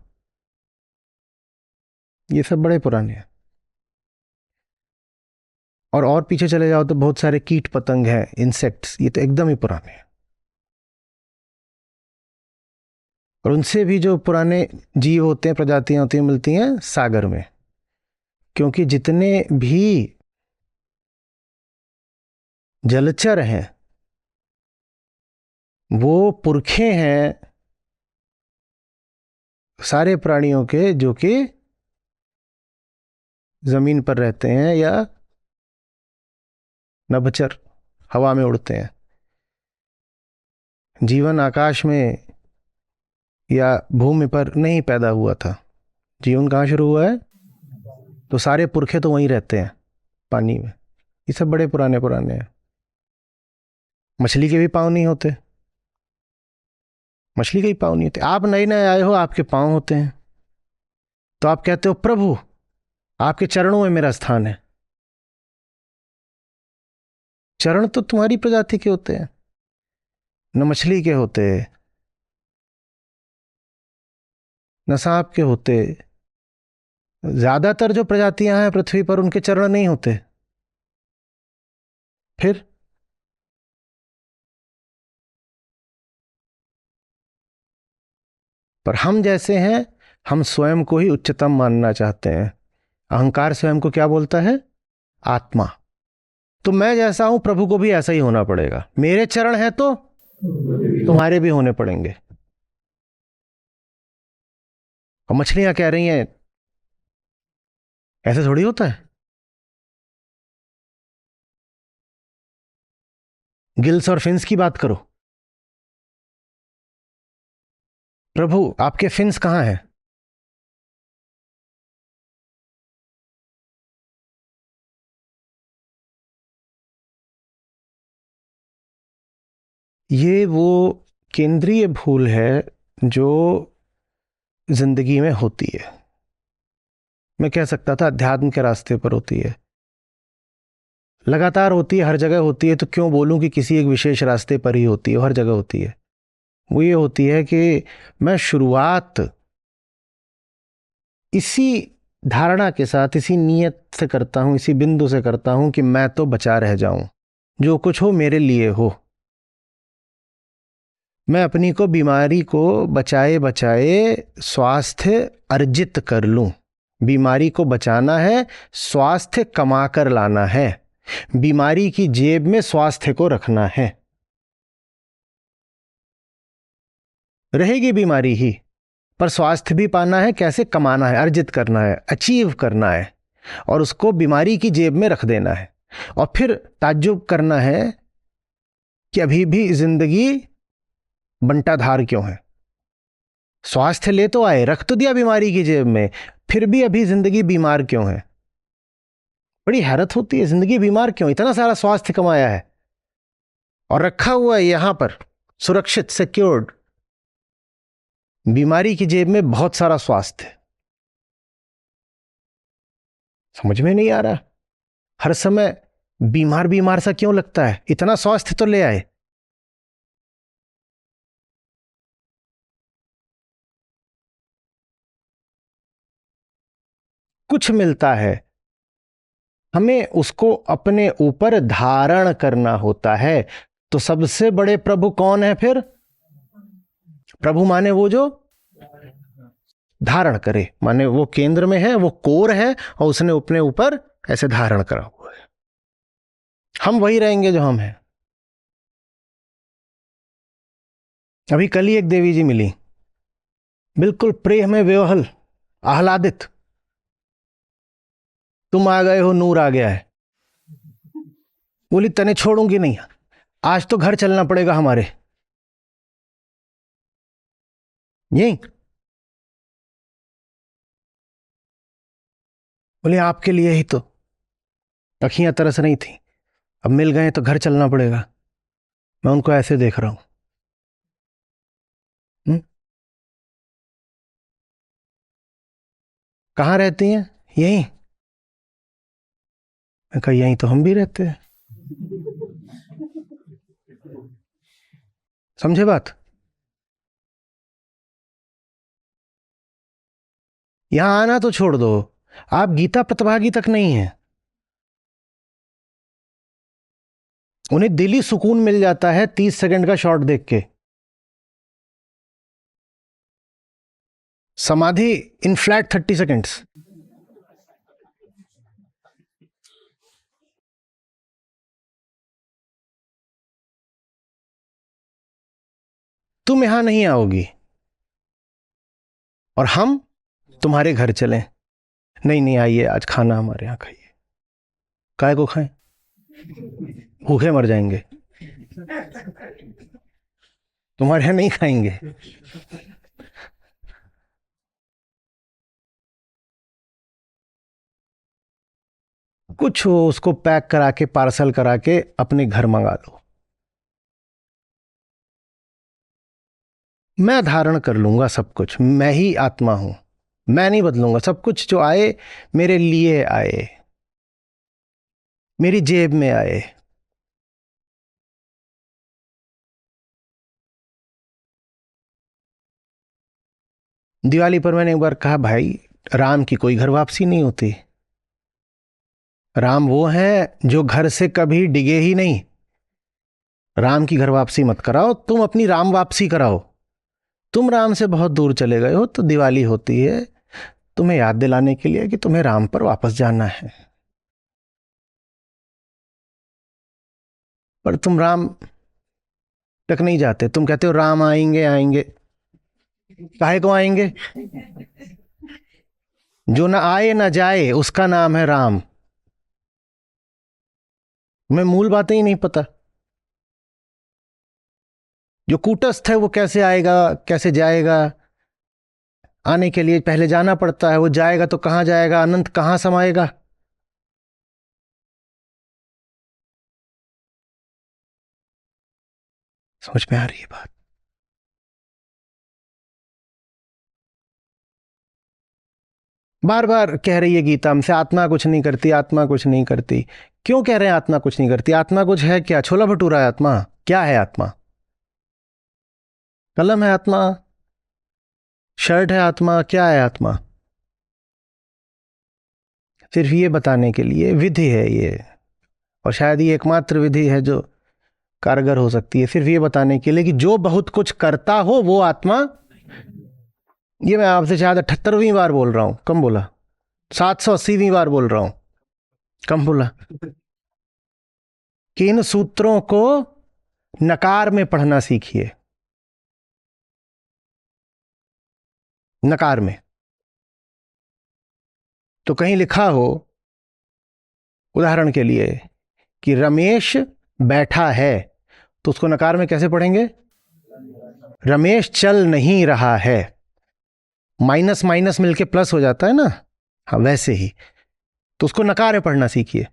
ये सब बड़े पुराने हैं। और पीछे चले जाओ तो बहुत सारे कीट पतंग हैं, इंसेक्ट्स, ये तो एकदम ही पुराने हैं। और उनसे भी जो पुराने जीव होते हैं, प्रजातियां होती हैं, मिलती हैं सागर में। क्योंकि जितने भी जलचर हैं वो पुरखे हैं सारे प्राणियों के, जो कि जमीन पर रहते हैं या नभचर हवा में उड़ते हैं। जीवन आकाश में या भूमि पर नहीं पैदा हुआ था। जीवन कहाँ शुरू हुआ है? तो सारे पुरखे तो वहीं रहते हैं, पानी में। ये सब बड़े पुराने पुराने हैं। मछली के भी पाँव नहीं होते, मछली के भी पाँव नहीं होते। आप नए नए आए हो, आपके पाँव होते हैं, तो आप कहते हो प्रभु आपके चरणों में मेरा स्थान है। चरण तो तुम्हारी प्रजाति के होते हैं, न मछली के होते, न सांप के होते। ज्यादातर जो प्रजातियां हैं पृथ्वी पर, उनके चरण नहीं होते। फिर पर हम जैसे हैं, हम स्वयं को ही उच्चतम मानना चाहते हैं। अहंकार स्वयं को क्या बोलता है? आत्मा। तो मैं जैसा हूं, प्रभु को भी ऐसा ही होना पड़ेगा। मेरे चरण हैं तो तुम्हारे भी होने पड़ेंगे। और मछलियां कह रही हैं ऐसे थोड़ी होता है। गिल्स और फिन्स की बात करो, प्रभु आपके फिन्स कहां हैं? ये वो केंद्रीय भूल है जो जिंदगी में होती है। मैं कह सकता था अध्यात्म के रास्ते पर होती है, लगातार होती है, हर जगह होती है। तो क्यों बोलूं कि किसी एक विशेष रास्ते पर ही होती है? हर जगह होती है। वो ये होती है कि मैं शुरुआत इसी धारणा के साथ, इसी नियत से करता हूं, इसी बिंदु से करता हूं कि मैं तो बचा रह जाऊं, जो कुछ हो मेरे लिए हो। मैं अपनी को, बीमारी को बचाए बचाए स्वास्थ्य अर्जित कर लूं। बीमारी को बचाना है, स्वास्थ्य कमा कर लाना है। बीमारी की जेब में स्वास्थ्य को रखना है। रहेगी बीमारी ही, पर स्वास्थ्य भी पाना है। कैसे कमाना है? अर्जित करना है, अचीव करना है, और उसको बीमारी की जेब में रख देना है। और फिर ताज्जुब करना है कि अभी भी जिंदगी बंटाधार क्यों है। स्वास्थ्य ले तो आए, रख तो दिया बीमारी की जेब में, फिर भी अभी जिंदगी बीमार क्यों है। बड़ी हैरत होती है, जिंदगी बीमार क्यों? इतना सारा स्वास्थ्य कमाया है और रखा हुआ है यहां पर सुरक्षित, सिक्योर्ड। बीमारी की जेब में बहुत सारा स्वास्थ्य। समझ में नहीं आ रहा, हर समय बीमार बीमार सा क्यों लगता है? इतना स्वास्थ्य तो ले आए। कुछ मिलता है, हमें उसको अपने ऊपर धारण करना होता है। तो सबसे बड़े प्रभु कौन है फिर? प्रभु माने वो जो धारण करे, माने वो केंद्र में है, वो कोर है, और उसने अपने ऊपर ऐसे धारण करा हुआ है। हम वही रहेंगे जो हम हैं। अभी कल ही एक देवी जी मिली, बिल्कुल प्रेम में विह्वल, आह्लादित। तुम आ गए हो, नूर आ गया है। बोली तने छोड़ूंगी नहीं, आज तो घर चलना पड़ेगा हमारे। यही बोले आपके लिए ही तो अखियां तरस रही थी, अब मिल गए तो घर चलना पड़ेगा। मैं उनको ऐसे देख रहा हूँ। कहाँ रहती हैं? यहीं। मैं कहा यहीं तो हम भी रहते हैं। समझे बात? यहां आना तो छोड़ दो, आप गीता प्रतिभागी तक नहीं है। उन्हें दिली सुकून मिल जाता है 30 सेकंड का शॉट देख के। समाधि इन फ्लैट 30 सेकंड्स। तुम यहां नहीं आओगी और हम तुम्हारे घर चलें। नहीं नहीं, आइए आज खाना हमारे यहाँ खाइए। काय को खाएं? भूखे मर जाएंगे। तुम्हारे यहाँ नहीं खाएंगे। कुछ हो उसको पैक करा के पार्सल करा के अपने घर मंगा लो। मैं धारण कर लूंगा सब कुछ, मैं ही आत्मा हूं। मैं नहीं बदलूंगा, सब कुछ जो आए मेरे लिए आए, मेरी जेब में आए। दिवाली पर मैंने एक बार कहा, भाई राम की कोई घर वापसी नहीं होती। राम वो हैं जो घर से कभी डिगे ही नहीं। राम की घर वापसी मत कराओ, तुम अपनी राम वापसी कराओ। तुम राम से बहुत दूर चले गए हो तो दिवाली होती है तुम्हें याद दिलाने के लिए कि तुम्हें राम पर वापस जाना है। पर तुम राम तक नहीं जाते, तुम कहते हो राम आएंगे आएंगे। काहे को आएंगे? जो ना आए ना जाए उसका नाम है राम। मैं मूल बातें ही नहीं पता। जो कूटस्थ है वो कैसे आएगा कैसे जाएगा? आने के लिए पहले जाना पड़ता है, वो जाएगा तो कहां जाएगा, अनंत कहां समाएगा? समझ में आ रही है बात? बार बार कह रही है गीता हमसे, आत्मा कुछ नहीं करती, आत्मा कुछ नहीं करती। क्यों कह रहे हैं आत्मा कुछ नहीं करती? आत्मा कुछ है क्या? छोला भटूरा है आत्मा? क्या है आत्मा? कलम है आत्मा? शर्ट है आत्मा? क्या है आत्मा? सिर्फ ये बताने के लिए विधि है ये, और शायद ये एकमात्र विधि है जो कारगर हो सकती है, सिर्फ ये बताने के लिए कि जो बहुत कुछ करता हो वो आत्मा। ये मैं आपसे शायद 78वीं बार बोल रहा हूं, कम बोला? 780वीं बार बोल रहा हूं, कम बोला? कि इन सूत्रों को नकार में पढ़ना सीखिए। नकार में तो कहीं लिखा हो, उदाहरण के लिए, कि रमेश बैठा है, तो उसको नकार में कैसे पढ़ेंगे? रमेश चल नहीं रहा है। माइनस माइनस मिलके प्लस हो जाता है ना, हाँ वैसे ही। तो उसको नकार में पढ़ना सीखिए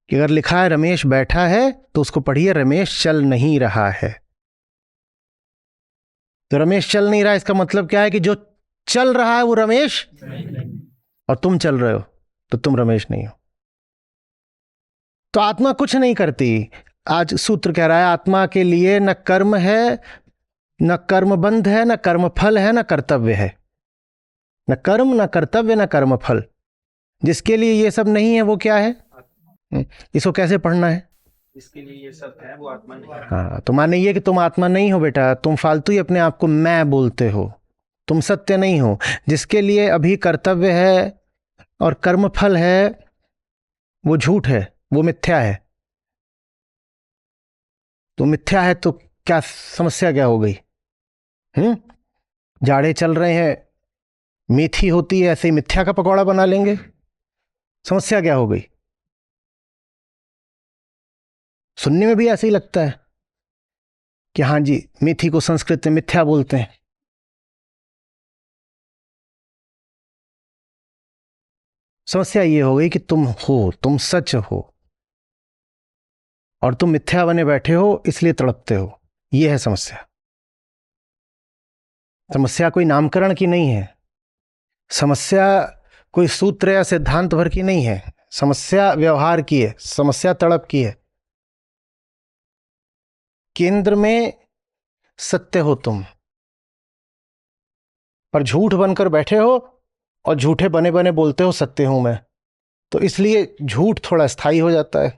कि अगर लिखा है रमेश बैठा है तो उसको पढ़िए रमेश चल नहीं रहा है। तो रमेश चल नहीं रहा, इसका मतलब क्या है कि जो चल रहा है वो रमेश, और तुम चल रहे हो तो तुम रमेश नहीं हो। तो आत्मा कुछ नहीं करती। आज सूत्र कह रहा है आत्मा के लिए न कर्म है, न कर्म बंध है, न कर्म फल है, न कर्तव्य है। न कर्म, न कर्तव्य, न कर्म फल। जिसके लिए ये सब नहीं है वो क्या है? इसको कैसे पढ़ना है? जिसके लिए ये सब है वो आत्मा नहीं है। हाँ, तो माने ये कि तुम आत्मा नहीं हो बेटा, तुम फालतू ही अपने आप को मैं बोलते हो, तुम सत्य नहीं हो। जिसके लिए अभी कर्तव्य है और कर्म फल है वो झूठ है, वो मिथ्या है। तो मिथ्या है तो क्या समस्या क्या हो गई? जाड़े चल रहे हैं, मेथी होती है, ऐसे ही मिथ्या का पकौड़ा बना लेंगे? समस्या क्या हो गई? सुनने में भी ऐसे ही लगता है कि हाँ जी, मेथी को संस्कृत में मिथ्या बोलते हैं। समस्या ये हो गई कि तुम हो, तुम सच हो और तुम मिथ्या बने बैठे हो, इसलिए तड़पते हो। यह है समस्या। समस्या कोई नामकरण की नहीं है, समस्या कोई सूत्र या सिद्धांत भर की नहीं है, समस्या व्यवहार की है, समस्या तड़प की है। केंद्र में सत्य हो तुम, पर झूठ बनकर बैठे हो और झूठे बने बने बोलते हो सत्य हूं मैं, तो इसलिए झूठ थोड़ा स्थायी हो जाता है।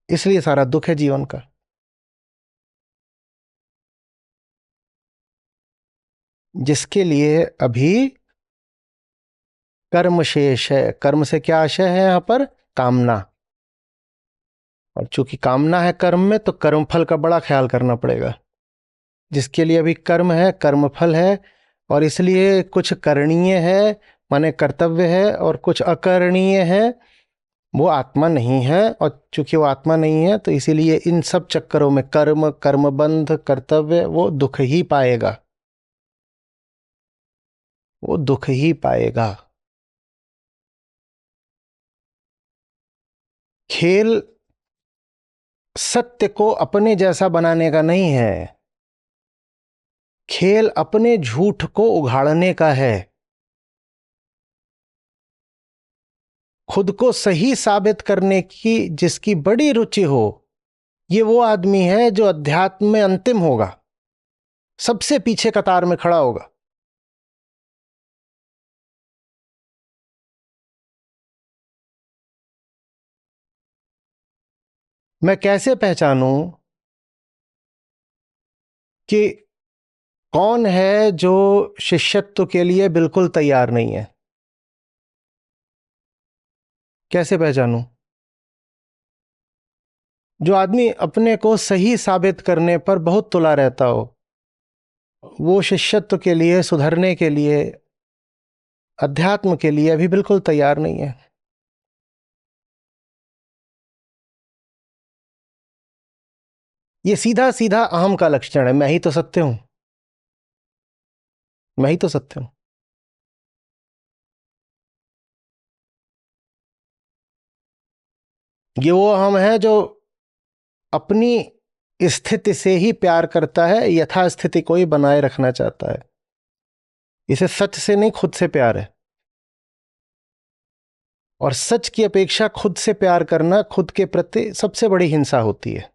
इसलिए सारा दुख है जीवन का। जिसके लिए अभी कर्म शेष है। कर्म से क्या आशय है यहां पर? कामना। और चूंकि कामना है कर्म में, तो कर्म फल का बड़ा ख्याल करना पड़ेगा। जिसके लिए अभी कर्म है, कर्म फल है, और इसलिए कुछ करणीय है माने कर्तव्य है, और कुछ अकरणीय है, वो आत्मा नहीं है। और चूंकि वो आत्मा नहीं है, तो इसीलिए इन सब चक्करों में कर्म, कर्मबंध, कर्तव्य, वो दुख ही पाएगा, वो दुख ही पाएगा। खेल सत्य को अपने जैसा बनाने का नहीं है, खेल अपने झूठ को उघाड़ने का है। खुद को सही साबित करने की जिसकी बड़ी रुचि हो, ये वो आदमी है जो अध्यात्म में अंतिम होगा, सबसे पीछे कतार में खड़ा होगा। मैं कैसे पहचानूं कि कौन है जो शिष्यत्व के लिए बिल्कुल तैयार नहीं है? कैसे पहचानूं? जो आदमी अपने को सही साबित करने पर बहुत तुला रहता हो, वो शिष्यत्व के लिए, सुधरने के लिए, अध्यात्म के लिए अभी बिल्कुल तैयार नहीं है। ये सीधा सीधा अहम का लक्षण है। मैं ही तो सत्य हूं, मैं ही तो सत्य हूं। ये वो अहम है जो अपनी स्थिति से ही प्यार करता है, यथास्थिति को ही बनाए रखना चाहता है। इसे सच से नहीं, खुद से प्यार है। और सच की अपेक्षा खुद से प्यार करना खुद के प्रति सबसे बड़ी हिंसा होती है।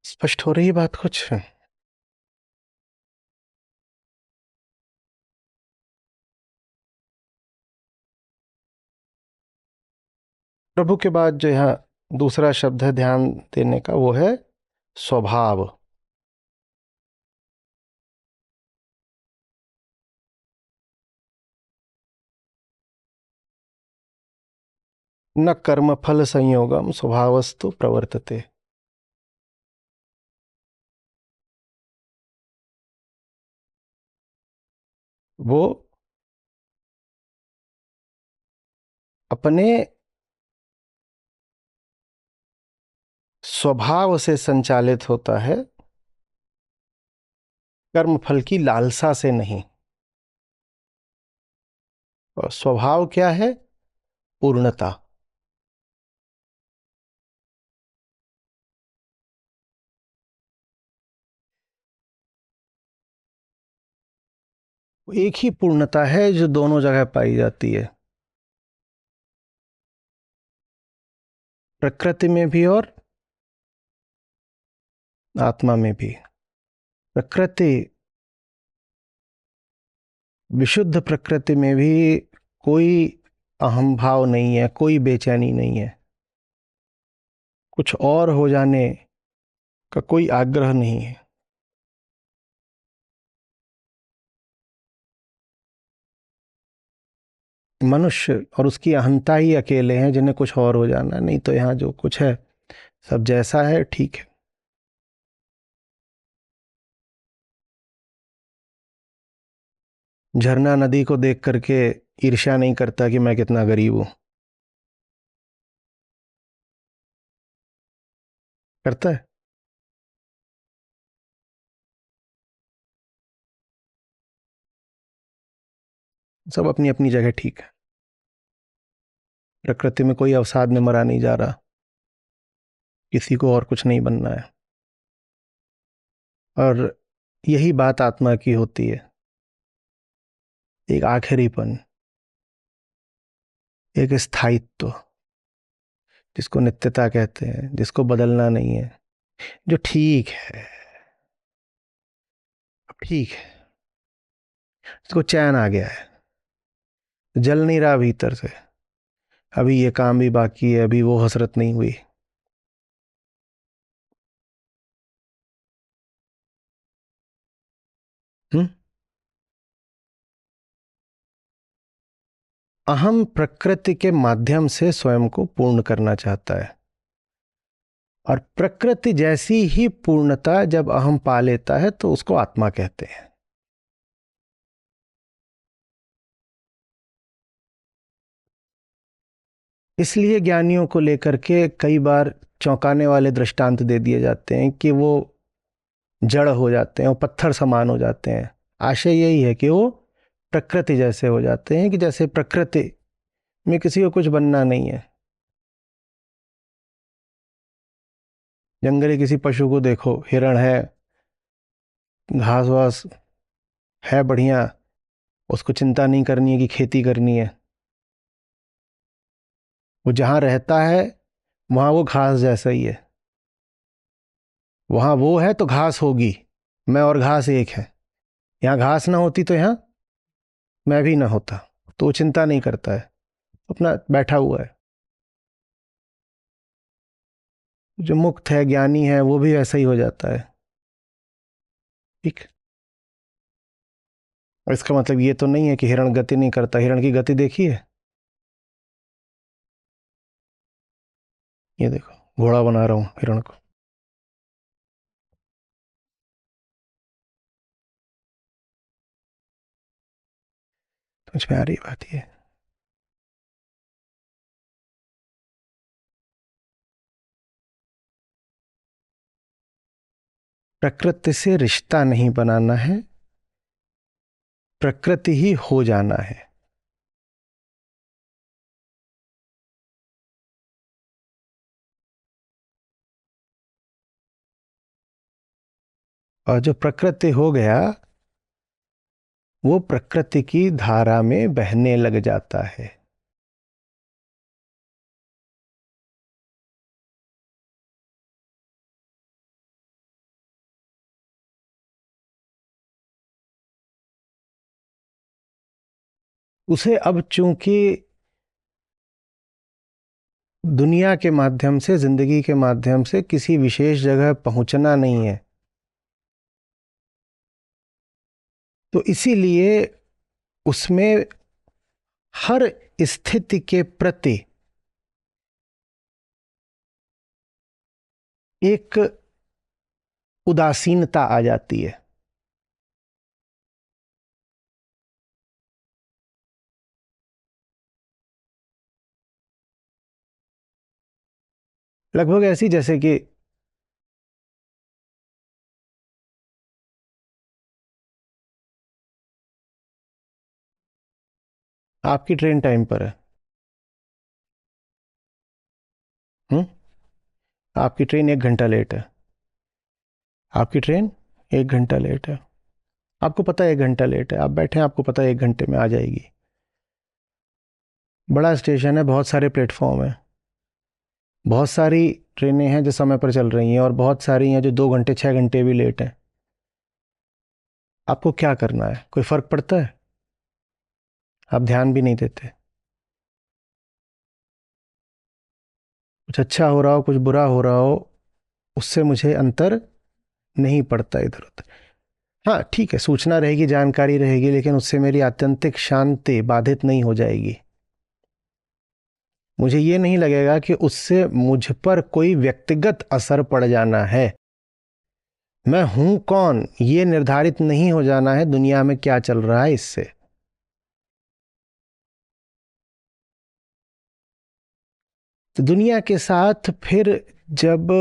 स्पष्ट हो रही है बात कुछ? प्रभु के बाद जो यहां दूसरा शब्द है ध्यान देने का, वो है स्वभाव। न कर्मफल संयोगम स्वभावस्तु प्रवर्तते। वो अपने स्वभाव से संचालित होता है, कर्मफल की लालसा से नहीं। और स्वभाव क्या है? पूर्णता। एक ही पूर्णता है जो दोनों जगह पाई जाती है, प्रकृति में भी और आत्मा में भी। प्रकृति, विशुद्ध प्रकृति में भी कोई अहम भाव नहीं है, कोई बेचैनी नहीं है, कुछ और हो जाने का कोई आग्रह नहीं है। मनुष्य और उसकी अहंता ही अकेले हैं जिन्हें कुछ और हो जाना, नहीं तो यहाँ जो कुछ है सब जैसा है ठीक है। झरना नदी को देख करके ईर्ष्या नहीं करता कि मैं कितना गरीब हूं। करता है? सब अपनी अपनी जगह ठीक है। प्रकृति में कोई अवसाद में मरा नहीं जा रहा, किसी को और कुछ नहीं बनना है। और यही बात आत्मा की होती है, एक आखिरीपन, एक स्थायित्व, जिसको नित्यता कहते हैं, जिसको बदलना नहीं है, जो ठीक है, अब ठीक है, इसको चैन आ गया है, जल नहीं रहा भीतर से, अभी ये काम भी बाकी है, अभी वो हसरत नहीं हुई। हम्म। अहम प्रकृति के माध्यम से स्वयं को पूर्ण करना चाहता है, और प्रकृति जैसी ही पूर्णता जब अहम पा लेता है तो उसको आत्मा कहते हैं। इसलिए ज्ञानियों को लेकर के कई बार चौंकाने वाले दृष्टांत दे दिए जाते हैं कि वो जड़ हो जाते हैं, वो पत्थर समान हो जाते हैं। आशय यही है कि वो प्रकृति जैसे हो जाते हैं, कि जैसे प्रकृति में किसी को कुछ बनना नहीं है। जंगली किसी पशु को देखो, हिरण है, घास वास है बढ़िया, उसको चिंता नहीं करनी है कि खेती करनी है। वो जहाँ रहता है वहाँ वो घास जैसा ही है, वहाँ वो है तो घास होगी, मैं और घास एक है। यहाँ घास ना होती तो यहाँ मैं भी ना होता। तो वो चिंता नहीं करता है, अपना बैठा हुआ है। जो मुक्त है, ज्ञानी है, वो भी वैसा ही हो जाता है। ठीक। और इसका मतलब ये तो नहीं है कि हिरण गति नहीं करता। हिरण की गति देखी है? ये देखो, घोड़ा बना रहा हूँ हिरण को। समझ में आ रही बात? ये प्रकृति से रिश्ता नहीं बनाना है, प्रकृति ही हो जाना है। और जो प्रकृति हो गया, वो प्रकृति की धारा में बहने लग जाता है। उसे अब चूंकि दुनिया के माध्यम से, जिंदगी के माध्यम से किसी विशेष जगह पहुंचना नहीं है, तो इसीलिए उसमें हर स्थिति के प्रति एक उदासीनता आ जाती है। लगभग ऐसी जैसे कि आपकी ट्रेन टाइम पर है। हम्म। आपकी ट्रेन 1 घंटा लेट है। आपकी ट्रेन 1 घंटा लेट है। आपको पता है 1 घंटा लेट है, आप बैठे हैं, आपको पता है 1 घंटे में आ जाएगी। बड़ा स्टेशन है, बहुत सारे प्लेटफॉर्म है, बहुत सारी ट्रेनें हैं जो समय पर चल रही हैं, और बहुत सारी हैं जो 2 घंटे 6 घंटे भी लेट हैं। आपको क्या करना है? कोई फर्क पड़ता है? आप ध्यान भी नहीं देते। कुछ अच्छा हो रहा हो, कुछ बुरा हो रहा हो, उससे मुझे अंतर नहीं पड़ता इधर उधर। हाँ ठीक है, सूचना रहेगी, जानकारी रहेगी, लेकिन उससे मेरी आत्यंतिक शांति बाधित नहीं हो जाएगी। मुझे ये नहीं लगेगा कि उससे मुझ पर कोई व्यक्तिगत असर पड़ जाना है। मैं हूं कौन ये निर्धारित नहीं हो जाना है दुनिया में क्या चल रहा है इससे। तो दुनिया के साथ फिर जब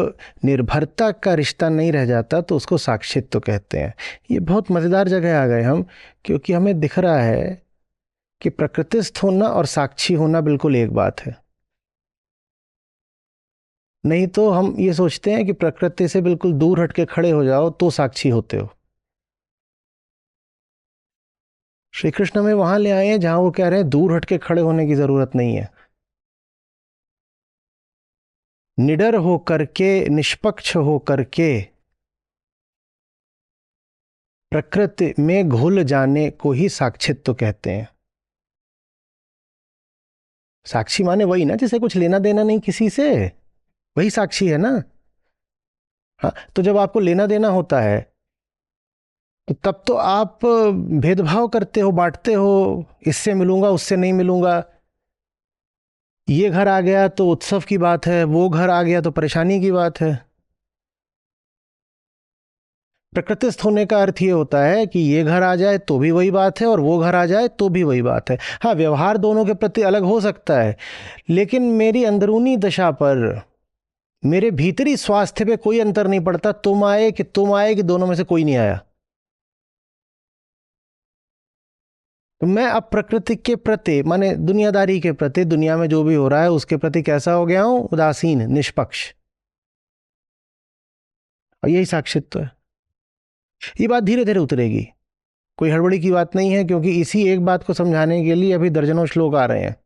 निर्भरता का रिश्ता नहीं रह जाता तो उसको साक्षित्व कहते हैं। ये बहुत मज़ेदार जगह आ गए हम, क्योंकि हमें दिख रहा है कि प्रकृतिस्थ होना और साक्षी होना बिल्कुल एक बात है। नहीं तो हम ये सोचते हैं कि प्रकृति से बिल्कुल दूर हट के खड़े हो जाओ तो साक्षी होते हो। श्री कृष्ण हमें वहां ले आए हैं जहां वो कह रहे हैं दूर हट के खड़े होने की जरूरत नहीं है। निडर हो करके, निष्पक्ष हो करके प्रकृति में घुल जाने को ही साक्षित्व कहते हैं। साक्षी माने वही ना जिसे कुछ लेना देना नहीं किसी से, वही साक्षी है ना। हाँ, तो जब आपको लेना देना होता है तो तब तो आप भेदभाव करते हो, बांटते हो, इससे मिलूंगा उससे नहीं मिलूंगा। ये घर आ गया तो उत्सव की बात है, वो घर आ गया तो परेशानी की बात है। प्रकृतिस्थ होने का अर्थ ये होता है कि ये घर आ जाए तो भी वही बात है और वो घर आ जाए तो भी वही बात है। हाँ, व्यवहार दोनों के प्रति अलग हो सकता है, लेकिन मेरी अंदरूनी दशा पर, मेरे भीतरी स्वास्थ्य पे कोई अंतर नहीं पड़ता। तुम आए कि तुम आए कि दोनों में से कोई नहीं आया। तो मैं अब प्रकृति के प्रति, माने दुनियादारी के प्रति, दुनिया में जो भी हो रहा है उसके प्रति कैसा हो गया हूं? उदासीन, निष्पक्ष। और यही साक्षित्व है। ये बात धीरे धीरे उतरेगी, कोई हड़बड़ी की बात नहीं है, क्योंकि इसी एक बात को समझाने के लिए अभी दर्जनों श्लोक आ रहे हैं।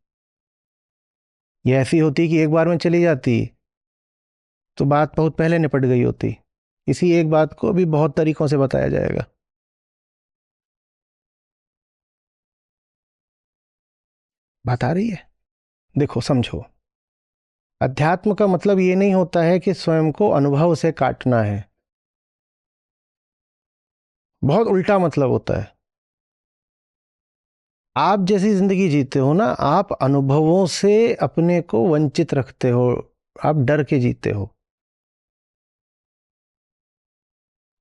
ये ऐसी होती कि एक बार में चली जाती तो बात बहुत पहले निपट गई होती। इसी एक बात को अभी बहुत तरीकों से बताया जाएगा। बात आ रही है? देखो, समझो, अध्यात्म का मतलब ये नहीं होता है कि स्वयं को अनुभव से काटना है। बहुत उल्टा मतलब होता है। आप जैसी जिंदगी जीते हो ना, आप अनुभवों से अपने को वंचित रखते हो, आप डर के जीते हो।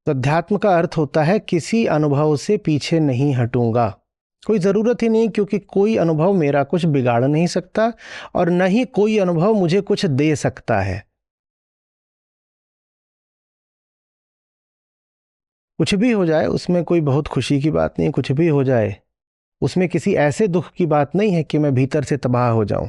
तो अध्यात्म का अर्थ होता है किसी अनुभव से पीछे नहीं हटूंगा। कोई जरूरत ही नहीं, क्योंकि कोई अनुभव मेरा कुछ बिगाड़ नहीं सकता और न ही कोई अनुभव मुझे कुछ दे सकता है। कुछ भी हो जाए उसमें कोई बहुत खुशी की बात नहीं, कुछ भी हो जाए उसमें किसी ऐसे दुख की बात नहीं है कि मैं भीतर से तबाह हो जाऊं।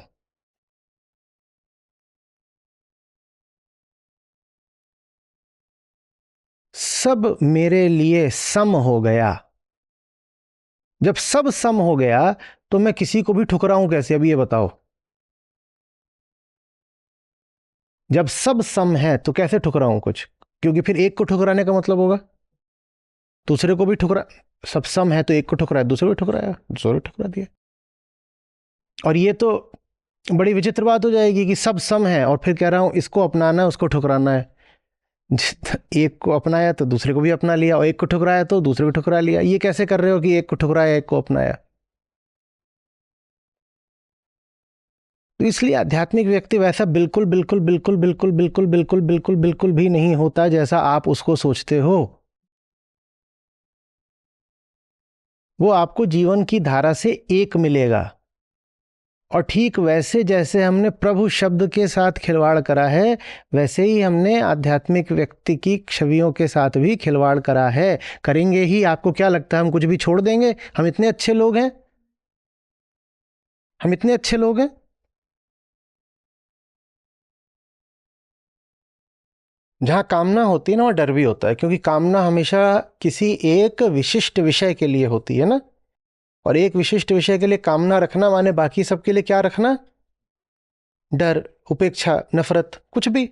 सब मेरे लिए सम हो गया। जब सब सम हो गया तो मैं किसी को भी ठुकराऊं कैसे? अभी ये बताओ। जब सब सम है तो कैसे ठुकराऊं कुछ? क्योंकि फिर एक को ठुकराने का मतलब होगा दूसरे को भी ठुकरा। सब सम है तो एक को ठुकराया, दूसरे को ठुकराया, दूसरे को ठुकरा दिया। और ये तो बड़ी विचित्र बात हो जाएगी कि सब सम है और फिर कह रहा हूं इसको अपनाना है उसको ठुकराना है। एक को अपनाया तो दूसरे को भी अपना लिया, और एक को ठुकराया तो दूसरे को ठुकरा लिया। ये कैसे कर रहे हो कि एक को ठुकराया एक को अपनाया? तो इसलिए आध्यात्मिक व्यक्ति वैसा बिल्कुल बिल्कुल बिल्कुल बिल्कुल बिल्कुल बिल्कुल बिल्कुल बिल्कुल भी नहीं होता जैसा आप उसको सोचते हो। वो आपको जीवन की धारा से एक मिलेगा, और ठीक वैसे जैसे हमने प्रभु शब्द के साथ खिलवाड़ करा है, वैसे ही हमने आध्यात्मिक व्यक्ति की छवियों के साथ भी खिलवाड़ करा है। करेंगे ही। आपको क्या लगता है हम कुछ भी छोड़ देंगे? हम इतने अच्छे लोग हैं, हम इतने अच्छे लोग हैं। जहां कामना होती है ना, वहां डर भी होता है, क्योंकि कामना हमेशा किसी एक विशिष्ट विषय के लिए होती है ना। और एक विशिष्ट विषय के लिए कामना रखना माने बाकी सबके लिए क्या रखना? डर, उपेक्षा, नफरत, कुछ भी।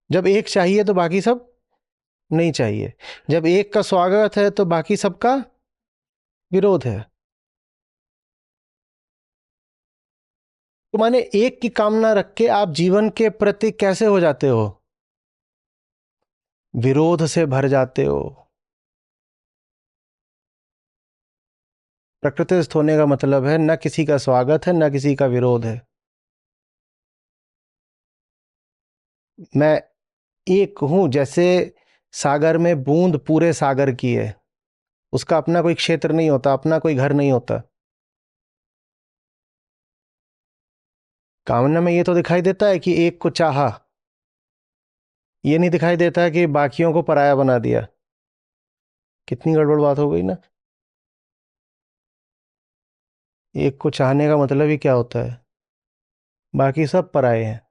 जब एक चाहिए तो बाकी सब नहीं चाहिए। जब एक का स्वागत है तो बाकी सबका विरोध है। तो माने एक की कामना रख के आप जीवन के प्रति कैसे हो जाते हो? विरोध से भर जाते हो। प्रकृतिस्थ होने का मतलब है न किसी का स्वागत है न किसी का विरोध है। मैं एक हूं, जैसे सागर में बूंद पूरे सागर की है। उसका अपना कोई क्षेत्र नहीं होता, अपना कोई घर नहीं होता। कामना में ये तो दिखाई देता है कि एक को चाहा, ये नहीं दिखाई देता है कि बाकियों को पराया बना दिया। कितनी गड़बड़ बात हो गई ना। एक को चाहने का मतलब ही क्या होता है? बाकी सब पराये हैं।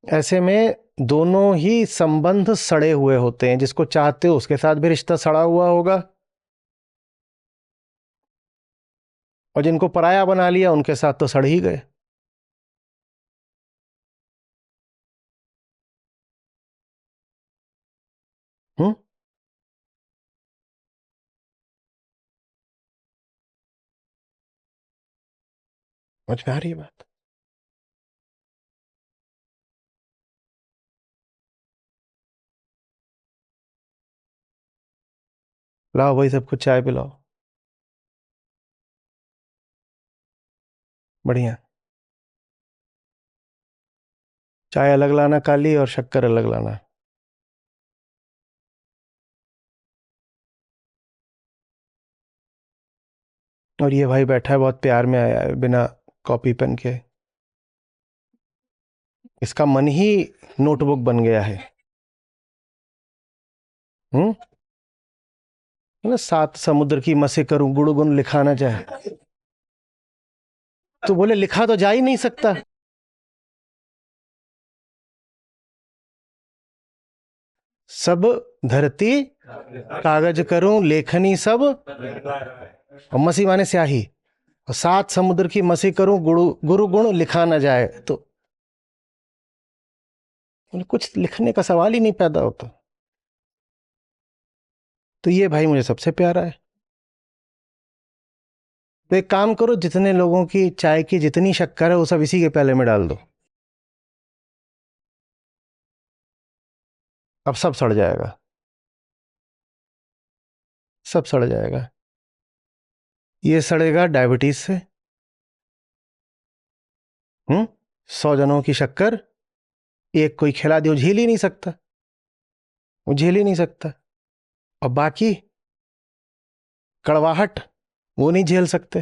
ऐसे में दोनों ही संबंध सड़े हुए होते हैं। जिसको चाहते हो उसके साथ भी रिश्ता सड़ा हुआ होगा, और जिनको पराया बना लिया उनके साथ तो सड़ ही गए। हम्म। समझ में आ रही है बात? लाओ भाई, सबको चाय पिलाओ। बढ़िया। चाय अलग लाना काली, और शक्कर अलग लाना। और ये भाई बैठा है, बहुत प्यार में आया है बिना कॉपी पेन के। इसका मन ही नोटबुक बन गया है। हम्म। है ना, सात समुद्र की मसे करूं गुण गुण लिखा ना जाए। तो बोले लिखा तो जा ही नहीं सकता। सब धरती कागज करूं लेखनी सब, और मसी माने स्याही, और सात समुद्र की मसी करूं गुरु गुरु गुण लिखा ना जाए। तो बोले कुछ लिखने का सवाल ही नहीं पैदा होता। तो ये भाई मुझे सबसे प्यारा है। तो एक काम करो, जितने लोगों की चाय की जितनी शक्कर है वो सब इसी के प्याले में डाल दो। अब सब सड़ जाएगा। सब सड़ जाएगा। ये सड़ेगा डायबिटीज से। 100 जनों की शक्कर एक कोई खिला दे, वो झेल ही नहीं सकता। वो झेल ही नहीं सकता। और बाकी कड़वाहट वो नहीं झेल सकते।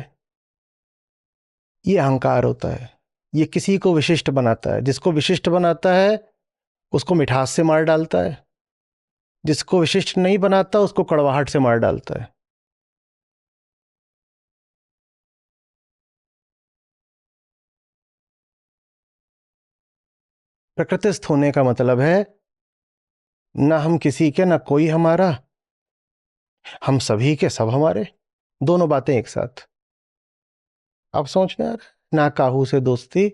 ये अहंकार होता है। ये किसी को विशिष्ट बनाता है। जिसको विशिष्ट बनाता है उसको मिठास से मार डालता है। जिसको विशिष्ट नहीं बनाता उसको कड़वाहट से मार डालता है। प्रकृतिस्थ होने का मतलब है ना हम किसी के, ना कोई हमारा, हम सभी के सब हमारे। दोनों बातें एक साथ। अब समझ में आ रहा है? ना काहू से दोस्ती,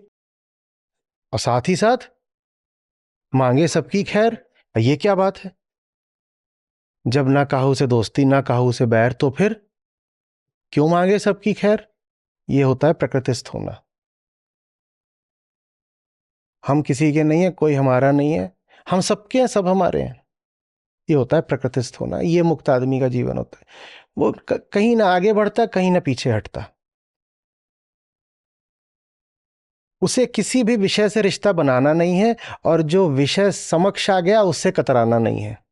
और साथ ही साथ मांगे सबकी खैर। ये क्या बात है? जब ना काहू से दोस्ती, ना काहू से बैर, तो फिर क्यों मांगे सबकी खैर? ये होता है प्रकृतिस्थ होना। हम किसी के नहीं है, कोई हमारा नहीं है, हम सबके हैं, सब हमारे हैं। ये होता है प्रकृतिस्थ होना। ये मुक्त आदमी का जीवन होता है। वो कहीं ना आगे बढ़ता, कहीं ना पीछे हटता। उसे किसी भी विषय से रिश्ता बनाना नहीं है, और जो विषय समक्ष आ गया उससे कतराना नहीं है।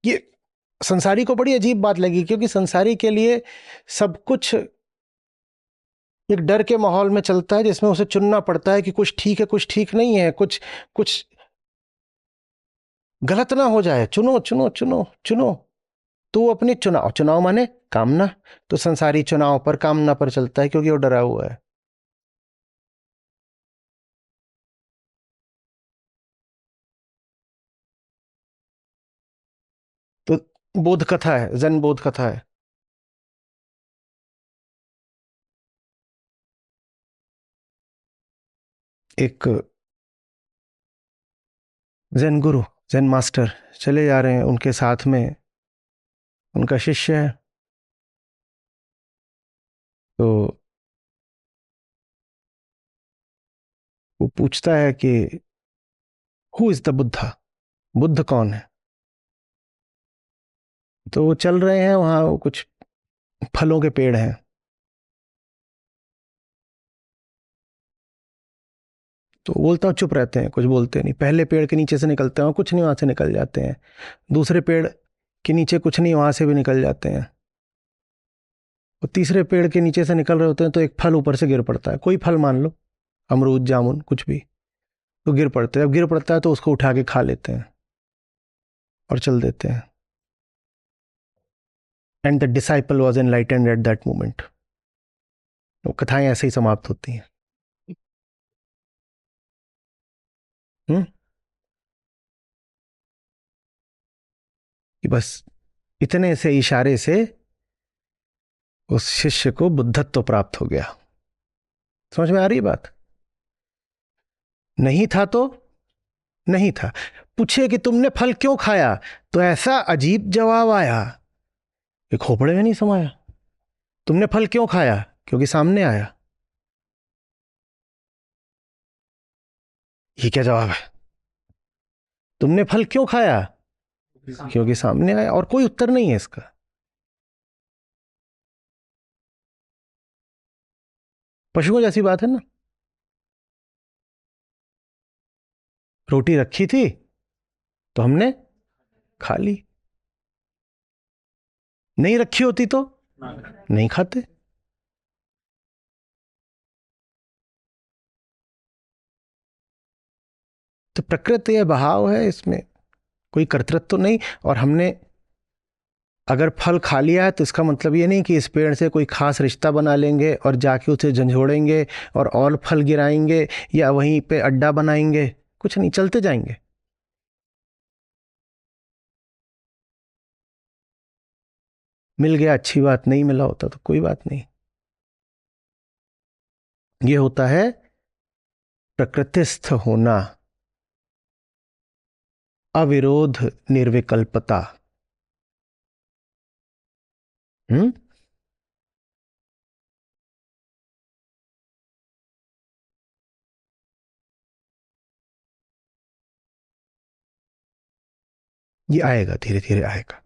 ये संसारी को बड़ी अजीब बात लगी, क्योंकि संसारी के लिए सब कुछ एक डर के माहौल में चलता है, जिसमें उसे चुनना पड़ता है कि कुछ ठीक है, कुछ ठीक नहीं है, कुछ कुछ गलत ना हो जाए। चुनो चुनो चुनो चुनो। तो वो अपनी चुनाव, चुनाव माने कामना। तो संसारी चुनाव पर, कामना पर चलता है, क्योंकि वो डरा हुआ है। तो बोध कथा है, जन बोध कथा है। एक जैन गुरु, जैन मास्टर चले जा रहे हैं, उनके साथ में उनका शिष्य है। तो वो पूछता है कि who is the Buddha, Buddha कौन है? तो वो चल रहे हैं, वहां वो कुछ फलों के पेड़ हैं। तो बोलता हूँ, चुप रहते हैं, कुछ बोलते नहीं। पहले पेड़ के नीचे से निकलते हैं, कुछ नहीं, वहां से निकल जाते हैं। दूसरे पेड़ कि नीचे कुछ नहीं, वहां से भी निकल जाते हैं। वो तीसरे पेड़ के नीचे से निकल रहे होते हैं तो एक फल ऊपर से गिर पड़ता है, कोई फल मान लो, अमरूद जामुन कुछ भी, तो गिर पड़ते हैं। अब गिर पड़ता है तो उसको उठा के खा लेते हैं और चल देते हैं। And the disciple was enlightened at that moment. वो कथाएं ऐसे ही समाप्त होती हैं। हम्म, कि बस इतने से इशारे से उस शिष्य को बुद्धत्व प्राप्त हो गया। समझ में आ रही है बात? नहीं था तो नहीं था। पूछे कि तुमने फल क्यों खाया, तो ऐसा अजीब जवाब आया कि खोपड़े में नहीं समाया। तुमने फल क्यों खाया? क्योंकि सामने आया। ये क्या जवाब है? तुमने फल क्यों खाया? क्योंकि सामने आया। और कोई उत्तर नहीं है इसका। पशुओं जैसी बात है ना। रोटी रखी थी तो हमने खा ली, नहीं रखी होती तो नहीं खाते। तो प्रकृति यह बहाव है, इसमें कोई कर्तृत्व तो नहीं। और हमने अगर फल खा लिया है तो इसका मतलब ये नहीं कि इस पेड़ से कोई खास रिश्ता बना लेंगे और जाके उसे झंझोड़ेंगे और फल गिराएंगे या वहीं पे अड्डा बनाएंगे। कुछ नहीं, चलते जाएंगे। मिल गया अच्छी बात, नहीं मिला होता तो कोई बात नहीं। ये होता है प्रकृतिस्थ होना, अविरोध निर्विकल्पता। हम्म, ये आएगा, धीरे धीरे आएगा।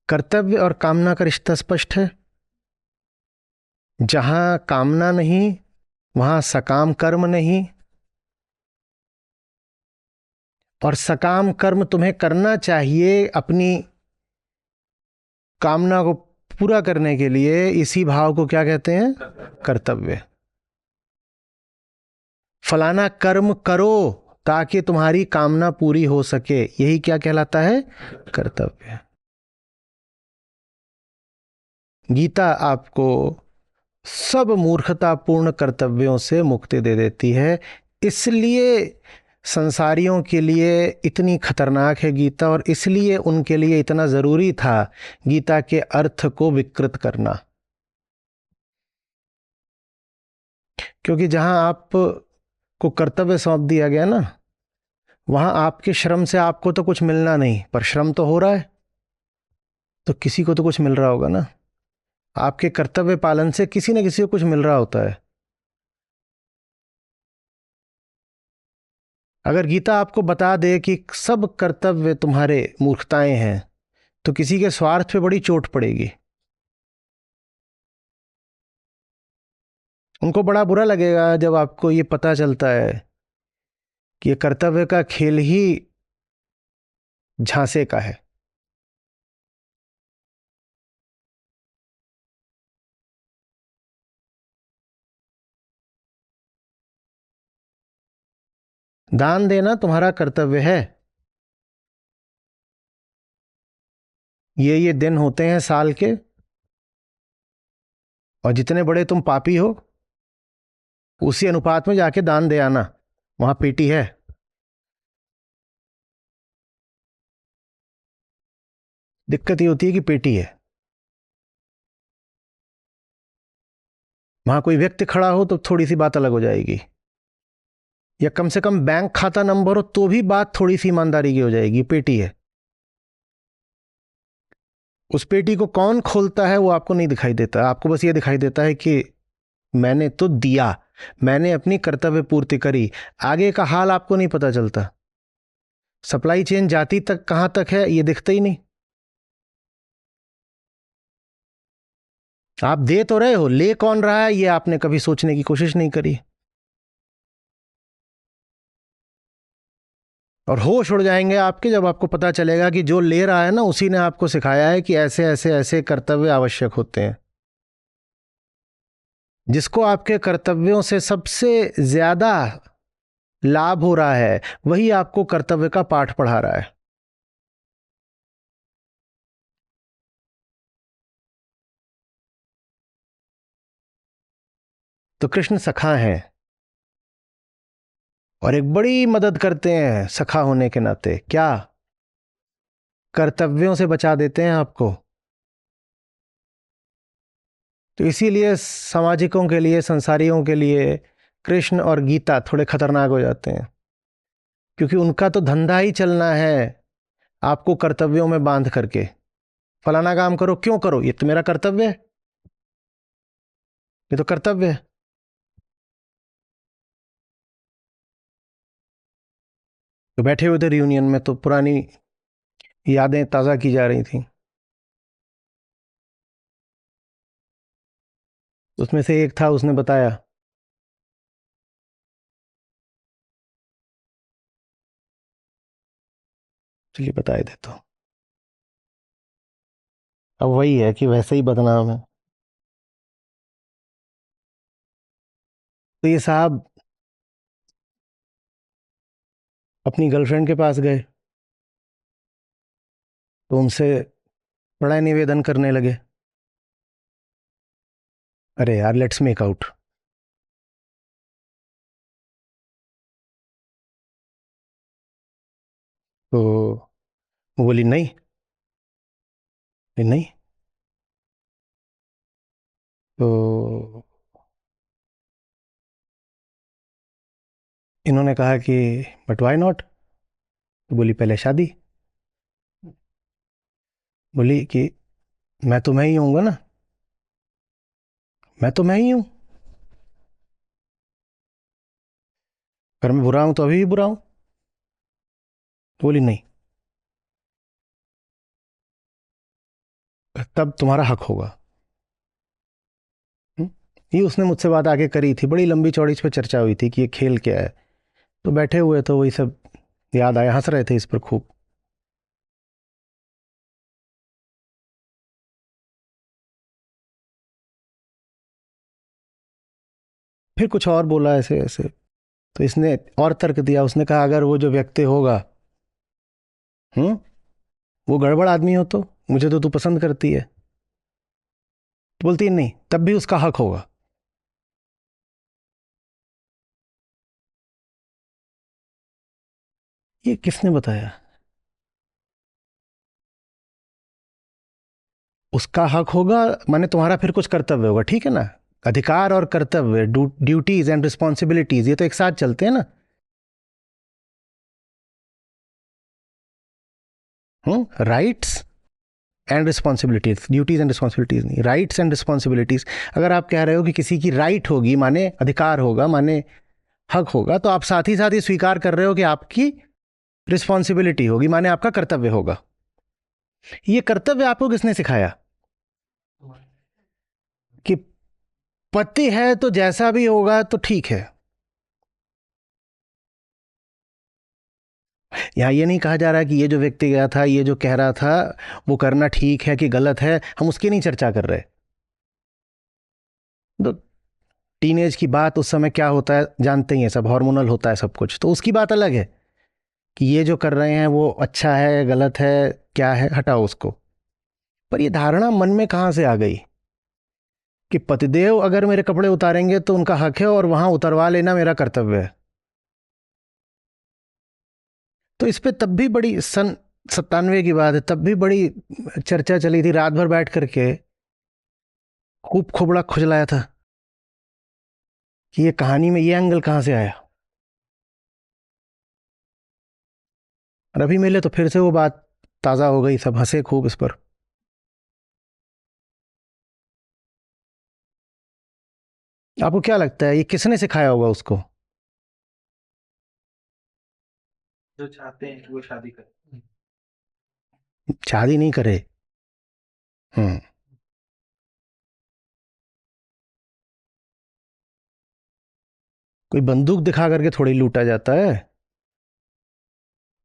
कर्तव्य और कामना का रिश्ता स्पष्ट है। जहां कामना नहीं वहां सकाम कर्म नहीं। और सकाम कर्म तुम्हें करना चाहिए अपनी कामना को पूरा करने के लिए। इसी भाव को क्या कहते हैं? कर्तव्य। फलाना कर्म करो ताकि तुम्हारी कामना पूरी हो सके, यही क्या कहलाता है? कर्तव्य। गीता आपको सब मूर्खतापूर्ण कर्तव्यों से मुक्ति दे देती है। इसलिए संसारियों के लिए इतनी खतरनाक है गीता, और इसलिए उनके लिए इतना जरूरी था गीता के अर्थ को विकृत करना। क्योंकि जहां आप को कर्तव्य सौंप दिया गया ना, वहां आपके श्रम से आपको तो कुछ मिलना नहीं, पर श्रम तो हो रहा है, तो किसी को तो कुछ मिल रहा होगा ना। आपके कर्तव्य पालन से किसी न किसी को कुछ मिल रहा होता है। अगर गीता आपको बता दे कि सब कर्तव्य तुम्हारे मूर्खताएं हैं, तो किसी के स्वार्थ पे बड़ी चोट पड़ेगी। उनको बड़ा बुरा लगेगा जब आपको ये पता चलता है कि ये कर्तव्य का खेल ही झांसे का है। दान देना तुम्हारा कर्तव्य है। ये दिन होते हैं साल के, और जितने बड़े तुम पापी हो उसी अनुपात में जाके दान दे आना। वहां पेटी है। दिक्कत ये होती है कि पेटी है, वहां कोई व्यक्ति खड़ा हो तो थोड़ी सी बात अलग हो जाएगी, या कम से कम बैंक खाता नंबर हो तो भी बात थोड़ी सी ईमानदारी की हो जाएगी। पेटी है। उस पेटी को कौन खोलता है वो आपको नहीं दिखाई देता। आपको बस ये दिखाई देता है कि मैंने तो दिया, मैंने अपनी कर्तव्य पूर्ति करी। आगे का हाल आपको नहीं पता चलता। सप्लाई चेन जाती तक कहां तक है ये दिखता ही नहीं। आप दे तो रहे हो, ले कौन रहा है ये आपने कभी सोचने की कोशिश नहीं करी। और होश उड़ जाएंगे आपके जब आपको पता चलेगा कि जो ले रहा है ना उसी ने आपको सिखाया है कि ऐसे ऐसे ऐसे कर्तव्य आवश्यक होते हैं। जिसको आपके कर्तव्यों से सबसे ज्यादा लाभ हो रहा है वही आपको कर्तव्य का पाठ पढ़ा रहा है। तो कृष्ण सखा हैं और एक बड़ी मदद करते हैं सखा होने के नाते। क्या? कर्तव्यों से बचा देते हैं आपको। तो इसीलिए सामाजिकों के लिए, संसारियों के लिए कृष्ण और गीता थोड़े खतरनाक हो जाते हैं, क्योंकि उनका तो धंधा ही चलना है आपको कर्तव्यों में बांध करके। फलाना काम करो, क्यों करो? ये तो मेरा कर्तव्य है, ये तो कर्तव्य है। तो बैठे हुए थे रियूनियन में तो पुरानी यादें ताज़ा की जा रही थी। उसमें से एक था, उसने बताया, चलिए बताए देता हूँ। अब वही है कि वैसे ही बदनाम है। तो ये साहब अपनी गर्लफ्रेंड के पास गए तो उनसे बड़ा निवेदन करने लगे, अरे यार लेट्स मेक आउट। तो वो बोली नहीं, नहीं। तो इन्होंने कहा कि बट वाई नॉट। तो बोली पहले शादी। बोली कि मैं तो मैं ही हूँगा ना, मैं तो मैं ही हूँ, अगर मैं बुरा हूँ तो अभी भी बुरा हूँ। तो बोली नहीं, तब तुम्हारा हक होगा। हम्म? ये उसने मुझसे बात आगे करी थी, बड़ी लंबी चौड़ी इस पर चर्चा हुई थी कि ये खेल क्या है। तो बैठे हुए तो वही सब याद आया, हंस रहे थे इस पर खूब। फिर कुछ और बोला ऐसे ऐसे। तो इसने और तर्क दिया, उसने कहा अगर वो जो व्यक्ति होगा, हम्म, वो गड़बड़ आदमी हो तो मुझे तो तू पसंद करती है। तो बोलती है नहीं, तब भी उसका हक होगा। ये किसने बताया? उसका हक होगा माने तुम्हारा फिर कुछ कर्तव्य होगा, ठीक है ना। अधिकार और कर्तव्य, ड्यूटीज एंड रिस्पॉन्सिबिलिटीज, ये तो एक साथ चलते हैं ना। Rights and responsibilities, duties and responsibilities नहीं, राइट्स एंड रिस्पॉन्सिबिलिटीज। अगर आप कह रहे हो कि किसी की राइट होगी माने अधिकार होगा, माने हक होगा, तो आप साथ ही स्वीकार कर रहे हो कि आपकी रिस्पॉन्सिबिलिटी होगी, माने आपका कर्तव्य होगा। ये कर्तव्य आपको किसने सिखाया? कि पति है तो जैसा भी होगा तो ठीक है। यहाँ ये नहीं कहा जा रहा कि ये जो व्यक्ति गया था, ये जो कह रहा था, वो करना ठीक है कि गलत है, हम उसकी नहीं चर्चा कर रहे। तो टीनेज की बात, उस समय क्या होता है जानते ही हैं सब, हार्मोनल होता है सब कुछ, तो उसकी बात अलग है कि ये जो कर रहे हैं वो अच्छा है गलत है, क्या है, हटाओ उसको। पर ये धारणा मन में कहाँ से आ गई कि पतिदेव अगर मेरे कपड़े उतारेंगे तो उनका हक है और वहां उतरवा लेना मेरा कर्तव्य है। तो इस पे तब भी बड़ी, सन 97 की बात है, तब भी बड़ी चर्चा चली थी, रात भर बैठ करके खूब खोबड़ा खुजलाया था कि ये कहानी में ये एंगल कहाँ से आया। और अभी मिले तो फिर से वो बात ताज़ा हो गई, सब हंसे खूब इस पर। आपको क्या लगता है ये किसने सिखाया होगा उसको? जो चाहते हैं कि वो शादी करें। शादी नहीं करे। हम्म। कोई बंदूक दिखा करके थोड़ी लूटा जाता है,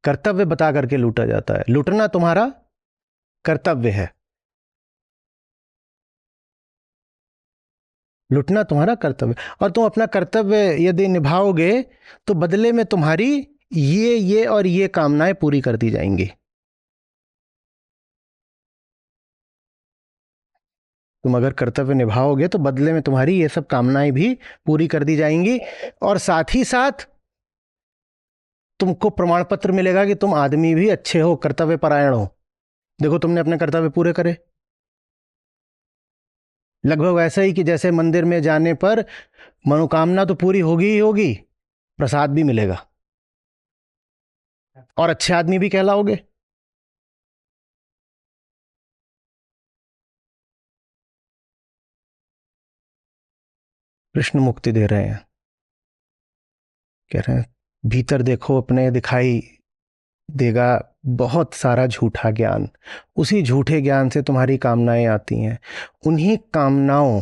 कर्तव्य बता करके लूटा जाता है। लूटना तुम्हारा कर्तव्य है, लूटना तुम्हारा कर्तव्य। और तुम अपना कर्तव्य यदि निभाओगे तो बदले में तुम्हारी ये और ये कामनाएं पूरी कर दी जाएंगी। तुम अगर कर्तव्य निभाओगे तो बदले में तुम्हारी ये सब कामनाएं भी पूरी कर दी जाएंगी, और साथ ही साथ तुमको प्रमाण पत्र मिलेगा कि तुम आदमी भी अच्छे हो, कर्तव्य परायण हो। देखो तुमने अपने कर्तव्य पूरे करे। लगभग ऐसा ही कि जैसे मंदिर में जाने पर मनोकामना तो पूरी होगी ही होगी, प्रसाद भी मिलेगा और अच्छे आदमी भी कहलाओगे। कृष्ण मुक्ति दे रहे हैं, कह रहे हैं भीतर देखो अपने, दिखाई देगा बहुत सारा झूठा ज्ञान। उसी झूठे ज्ञान से तुम्हारी कामनाएं आती हैं। उन्हीं कामनाओं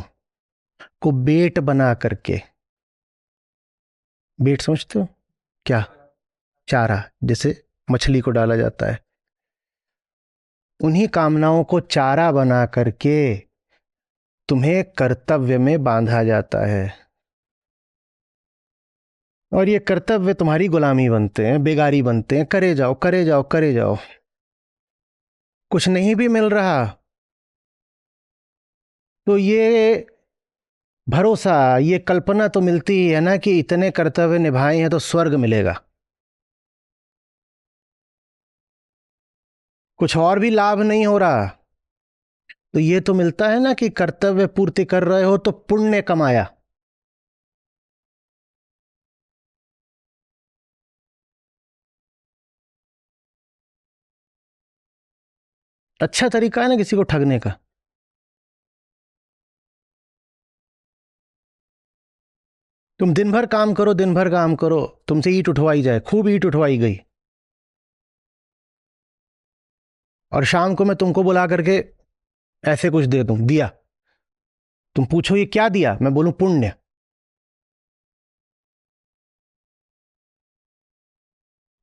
को बेट बना करके, बेट समझते हो क्या? चारा, जैसे मछली को डाला जाता है, उन्हीं कामनाओं को चारा बना करके तुम्हें कर्तव्य में बांधा जाता है, और ये कर्तव्य तुम्हारी गुलामी बनते हैं, बेगारी बनते हैं। करे जाओ करे जाओ करे जाओ, कुछ नहीं भी मिल रहा तो ये भरोसा, ये कल्पना तो मिलती ही है ना कि इतने कर्तव्य निभाए हैं तो स्वर्ग मिलेगा। कुछ और भी लाभ नहीं हो रहा तो ये तो मिलता है ना कि कर्तव्य पूर्ति कर रहे हो तो पुण्य कमाया। अच्छा तरीका है ना किसी को ठगने का। तुम दिन भर काम करो, दिन भर काम करो, तुमसे ईंट उठवाई जाए, खूब ईंट उठवाई गई, और शाम को मैं तुमको बुला करके ऐसे कुछ दे दूं, दिया, तुम पूछो ये क्या दिया, मैं बोलूं पुण्य।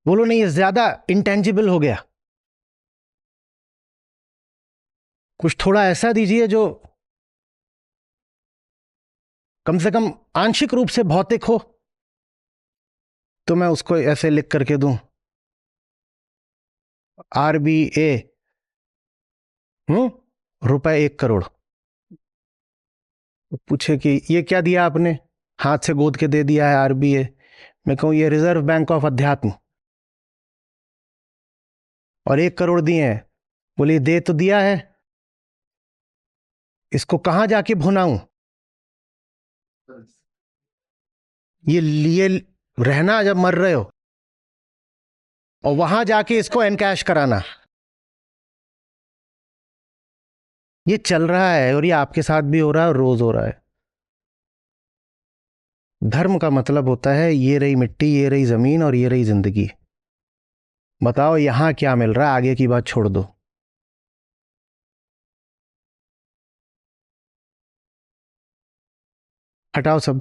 बोलो नहीं, ये ज्यादा इंटेंजिबल हो गया, कुछ थोड़ा ऐसा दीजिए जो कम से कम आंशिक रूप से भौतिक हो। तो मैं उसको ऐसे लिख करके दूं, RBA, रुपए 1 करोड़। पूछे कि ये क्या दिया आपने, हाथ से गोद के दे दिया है RBA। मैं कहूं ये रिजर्व बैंक ऑफ अध्यात्म, और 1 करोड़ दिए हैं। बोले दे तो दिया है, इसको कहां जाके भुनाऊं? ये लिए रहना जब मर रहे हो, और वहां जाके इसको एनकैश कराना। ये चल रहा है, और ये आपके साथ भी हो रहा है और रोज हो रहा है। धर्म का मतलब होता है ये रही मिट्टी, ये रही जमीन और ये रही जिंदगी। बताओ यहां क्या मिल रहा है, आगे की बात छोड़ दो। हटाओ सब,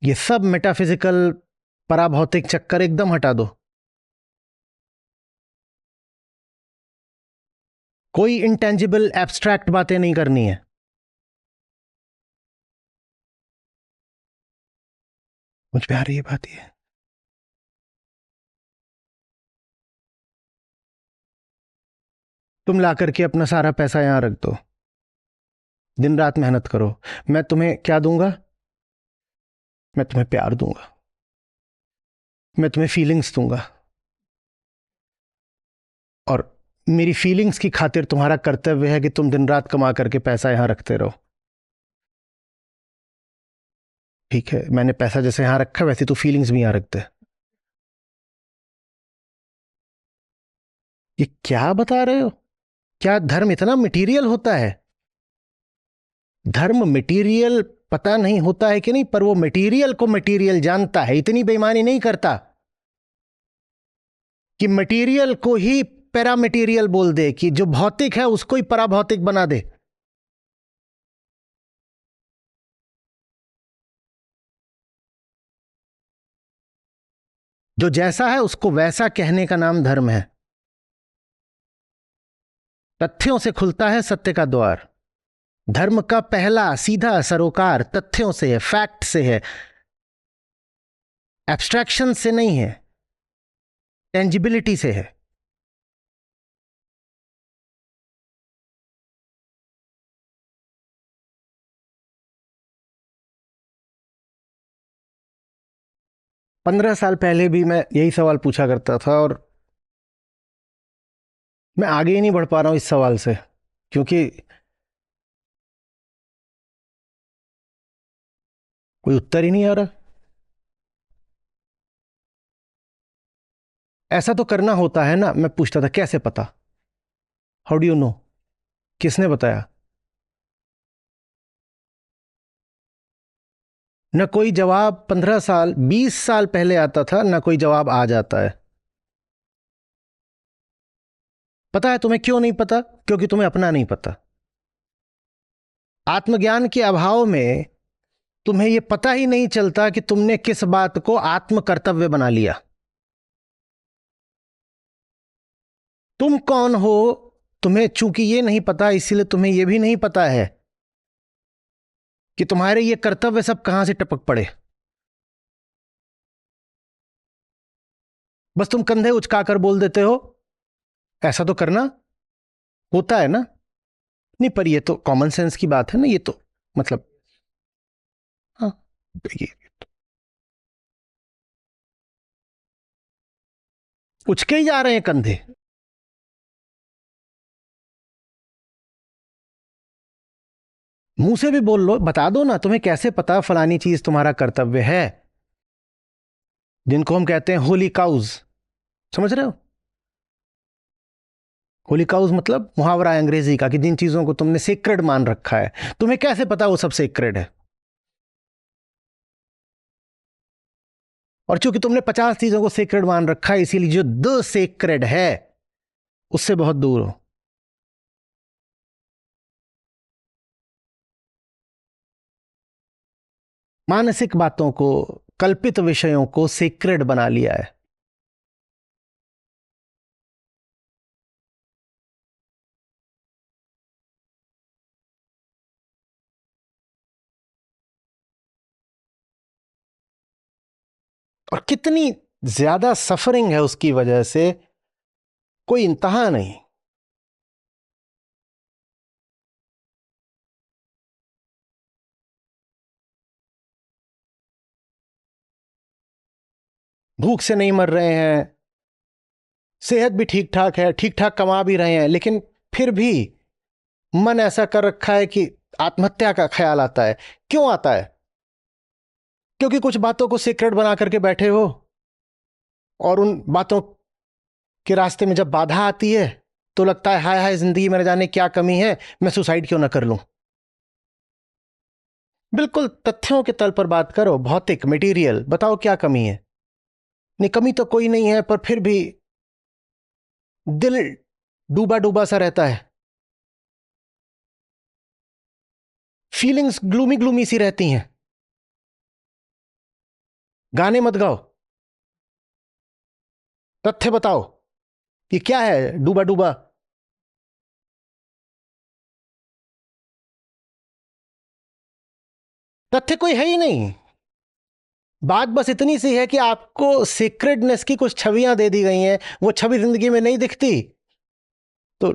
ये सब मेटाफिजिकल पराभौतिक चक्कर एकदम हटा दो। कोई इंटेंजिबल एब्स्ट्रैक्ट बातें नहीं करनी है। मुझ पे आ रही है बात ये, तुम ला करके अपना सारा पैसा यहां रख दो, दिन रात मेहनत करो, मैं तुम्हें क्या दूंगा? मैं तुम्हें प्यार दूंगा, मैं तुम्हें फीलिंग्स दूंगा, और मेरी फीलिंग्स की खातिर तुम्हारा कर्तव्य है कि तुम दिन रात कमा करके पैसा यहां रखते रहो। ठीक है, मैंने पैसा जैसे यहां रखा वैसे तू फीलिंग्स भी यहां रख दे। ये क्या बता रहे हो? क्या धर्म इतना मटेरियल होता है? धर्म मटेरियल पता नहीं होता है कि नहीं, पर वो मटेरियल को मटेरियल जानता है, इतनी बेईमानी नहीं करता कि मटेरियल को ही पैरा मटेरियल बोल दे, कि जो भौतिक है उसको ही पराभौतिक बना दे। जो जैसा है उसको वैसा कहने का नाम धर्म है। तथ्यों से खुलता है सत्य का द्वार। धर्म का पहला सीधा सरोकार तथ्यों से है, फैक्ट से है, एब्स्ट्रैक्शन से नहीं है, टेंजिबिलिटी से है। पंद्रह साल पहले भी मैं यही सवाल पूछा करता था और मैं आगे ही नहीं बढ़ पा रहा हूं इस सवाल से, क्योंकि कोई उत्तर ही नहीं आ रहा। ऐसा तो करना होता है ना। मैं पूछता था कैसे पता, हाउ डू यू नो, किसने बताया? न कोई जवाब 15 साल 20 साल पहले आता था, न कोई जवाब आज आता है। पता है तुम्हें क्यों नहीं पता? क्योंकि तुम्हें अपना नहीं पता। आत्मज्ञान के अभाव में तुम्हें यह पता ही नहीं चलता कि तुमने किस बात को आत्म कर्तव्य बना लिया। तुम कौन हो तुम्हें चूंकि यह नहीं पता, इसीलिए तुम्हें यह भी नहीं पता है कि तुम्हारे ये कर्तव्य सब कहां से टपक पड़े। बस तुम कंधे उचकाकर बोल देते हो ऐसा तो करना होता है ना। नहीं, पर ये तो कॉमन सेंस की बात है ना, ये तो मतलब हाँ, ये उचके ही जा रहे हैं कंधे। मुंह से भी बोल लो, बता दो ना तुम्हें कैसे पता फलानी चीज तुम्हारा कर्तव्य है, जिनको हम कहते हैं होली काउज। समझ रहे हो? होली काउज मतलब मुहावरा है अंग्रेजी का कि जिन चीजों को तुमने सेक्रेड मान रखा है, तुम्हें कैसे पता वो सब सेक्रेड है? और चूंकि तुमने 50 चीजों को सेक्रेड मान रखा है, इसीलिए जो द सेक्रेड है उससे बहुत दूर हो। मानसिक बातों को, कल्पित विषयों को सेक्रेड बना लिया है। और कितनी ज्यादा सफरिंग है उसकी वजह से, कोई इंतहा नहीं। भूख से नहीं मर रहे हैं, सेहत भी ठीक ठाक है, ठीक ठाक कमा भी रहे हैं, लेकिन फिर भी मन ऐसा कर रखा है कि आत्महत्या का ख्याल आता है। क्यों आता है? क्योंकि कुछ बातों को सीक्रेट बना करके बैठे हो, और उन बातों के रास्ते में जब बाधा आती है तो लगता है हाय हाय जिंदगी में न जाने क्या कमी है, मैं सुसाइड क्यों ना कर लूं। बिल्कुल तथ्यों के तल पर बात करो, भौतिक मटेरियल, बताओ क्या कमी है? नहीं, कमी तो कोई नहीं है, पर फिर भी दिल डूबा डूबा सा रहता है, फीलिंग्स ग्लूमी ग्लूमी सी रहती हैं। गाने मत गाओ, तथ्य बताओ ये क्या है डूबा डूबा। तथ्य कोई है ही नहीं। बात बस इतनी सी है कि आपको सीक्रेटनेस की कुछ छवियां दे दी गई हैं, वो छवि जिंदगी में नहीं दिखती तो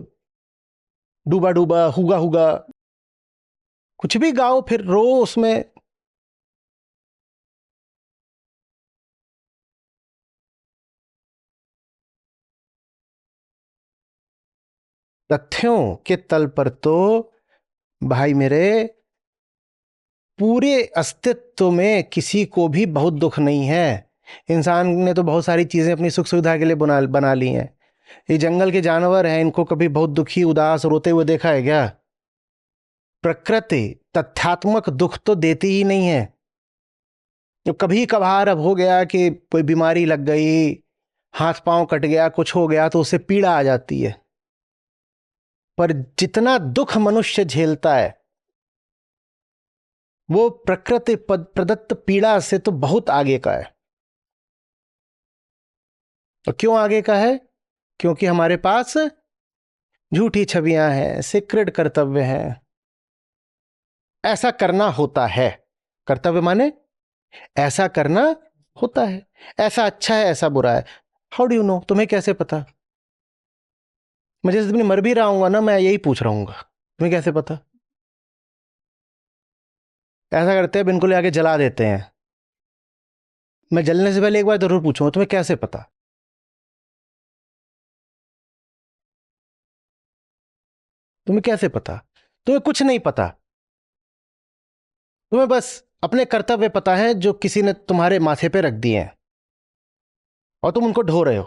डूबा डूबा हुगा हुगा कुछ भी गाओ, फिर रो उसमें। तथ्यों के तल पर तो भाई मेरे पूरे अस्तित्व में किसी को भी बहुत दुख नहीं है। इंसान ने तो बहुत सारी चीजें अपनी सुख सुविधा के लिए बना ली हैं। ये जंगल के जानवर हैं, इनको कभी बहुत दुखी उदास रोते हुए देखा है क्या? प्रकृति तथ्यात्मक दुख तो देती ही नहीं है। जो कभी कभार अब हो गया कि कोई बीमारी लग गई, हाथ पांव कट गया, कुछ हो गया तो उससे पीड़ा आ जाती है, पर जितना दुख मनुष्य झेलता है वो प्रकृति प्रदत्त पीड़ा से तो बहुत आगे का है। और क्यों आगे का है? क्योंकि हमारे पास झूठी छवियां हैं, सीक्रेट कर्तव्य हैं। ऐसा करना होता है। कर्तव्य माने ऐसा करना होता है। ऐसा अच्छा है, ऐसा बुरा है। How do you know? तुम्हें कैसे पता? मैं जिस दिन मर भी रहा हूंगा ना, मैं यही पूछ रहा हूँ, तुम्हें कैसे पता? ऐसा करते हैं, बिल्कुल आगे जला देते हैं। मैं जलने से पहले एक बार जरूर पूछूंगा, तुम्हें कैसे पता? तुम्हें कैसे पता? तुम्हें कुछ नहीं पता। तुम्हें बस अपने कर्तव्य पता है जो किसी ने तुम्हारे माथे पे रख दिए हैं और तुम उनको ढो रहे हो।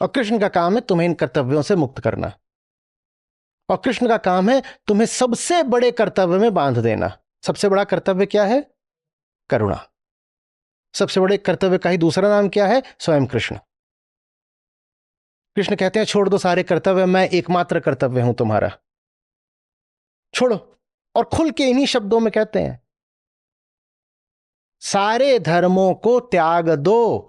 और कृष्ण का काम है तुम्हें इन कर्तव्यों से मुक्त करना। और कृष्ण का काम है तुम्हें सबसे बड़े कर्तव्य में बांध देना। सबसे बड़ा कर्तव्य क्या है? करुणा। सबसे बड़े कर्तव्य का ही दूसरा नाम क्या है? स्वयं कृष्ण। कृष्ण कहते हैं छोड़ दो सारे कर्तव्य, मैं एकमात्र कर्तव्य हूं तुम्हारा। छोड़ो। और खुल के इन्हीं शब्दों में कहते हैं, सारे धर्मों को त्याग दो,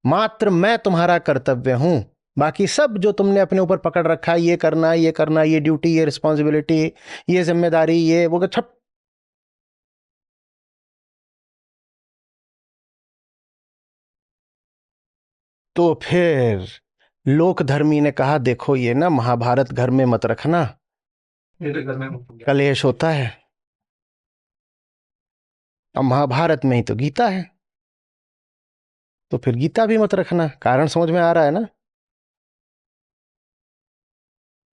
मात्र मैं तुम्हारा कर्तव्य हूं। बाकी सब जो तुमने अपने ऊपर पकड़ रखा है, ये करना, ये करना, ये ड्यूटी, ये रिस्पॉन्सिबिलिटी, ये जिम्मेदारी, ये वो छप। तो फिर लोक धर्मी ने कहा देखो ये ना महाभारत घर में मत रखना, मेरे घर में मुझे कलेश होता है। अब महाभारत में ही तो गीता है, तो फिर गीता भी मत रखना। कारण समझ में आ रहा है ना?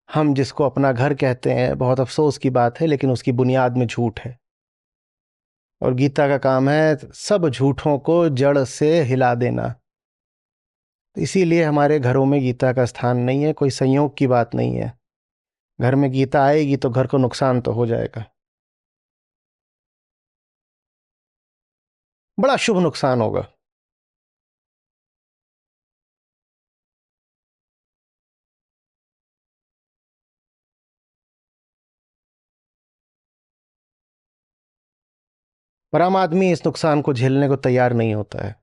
हम जिसको अपना घर कहते हैं, बहुत अफसोस की बात है, लेकिन उसकी बुनियाद में झूठ है। और गीता का काम है सब झूठों को जड़ से हिला देना। इसीलिए हमारे घरों में गीता का स्थान नहीं है। कोई संयोग की बात नहीं है। घर में गीता आएगी तो घर को नुकसान तो हो जाएगा, बड़ा शुभ नुकसान होगा। पर आम आदमी इस नुकसान को झेलने को तैयार नहीं होता है।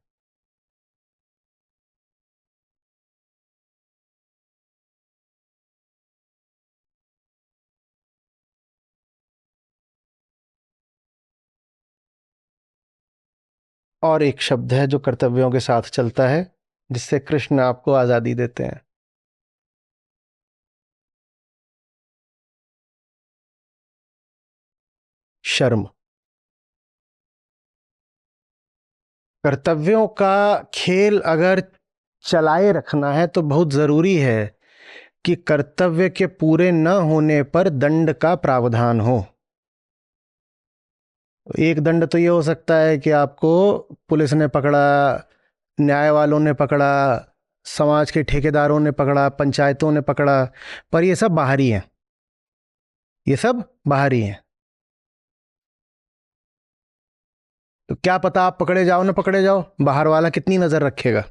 और एक शब्द है जो कर्तव्यों के साथ चलता है, जिससे कृष्ण आपको आजादी देते हैं। शर्म। कर्तव्यों का खेल अगर चलाए रखना है तो बहुत जरूरी है कि कर्तव्य के पूरे न होने पर दंड का प्रावधान हो। एक दंड तो ये हो सकता है कि आपको पुलिस ने पकड़ा, न्याय वालों ने पकड़ा, समाज के ठेकेदारों ने पकड़ा, पंचायतों ने पकड़ा, पर ये सब बाहरी हैं। ये सब बाहरी हैं। तो क्या पता आप पकड़े जाओ ना पकड़े जाओ, बाहर वाला कितनी नजर रखेगा।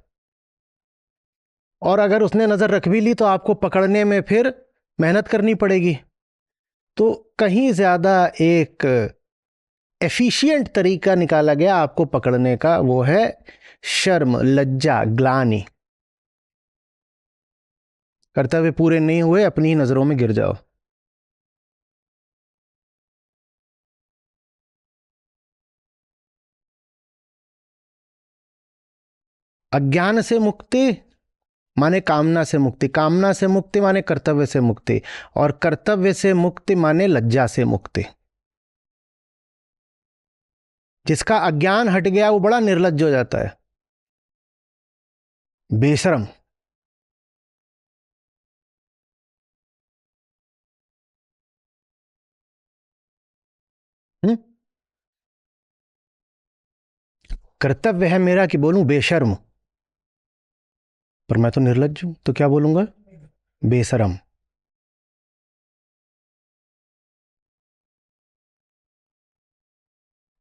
और अगर उसने नजर रख भी ली तो आपको पकड़ने में फिर मेहनत करनी पड़ेगी। तो कहीं ज्यादा एक एफिशिएंट तरीका निकाला गया आपको पकड़ने का, वो है शर्म, लज्जा, ग्लानि। कर्तव्य पूरे नहीं हुए, अपनी ही नजरों में गिर जाओ। अज्ञान से मुक्ति माने कामना से मुक्ति, कामना से मुक्ति माने कर्तव्य से मुक्ति, और कर्तव्य से मुक्ति माने लज्जा से मुक्ति। जिसका अज्ञान हट गया वो बड़ा निर्लज्ज हो जाता है, बेशरम। हम्म? कर्तव्य है मेरा कि बोलूं बेशर्म, पर मैं तो निर्लज्ज हूं, तो क्या बोलूंगा? बेशरम।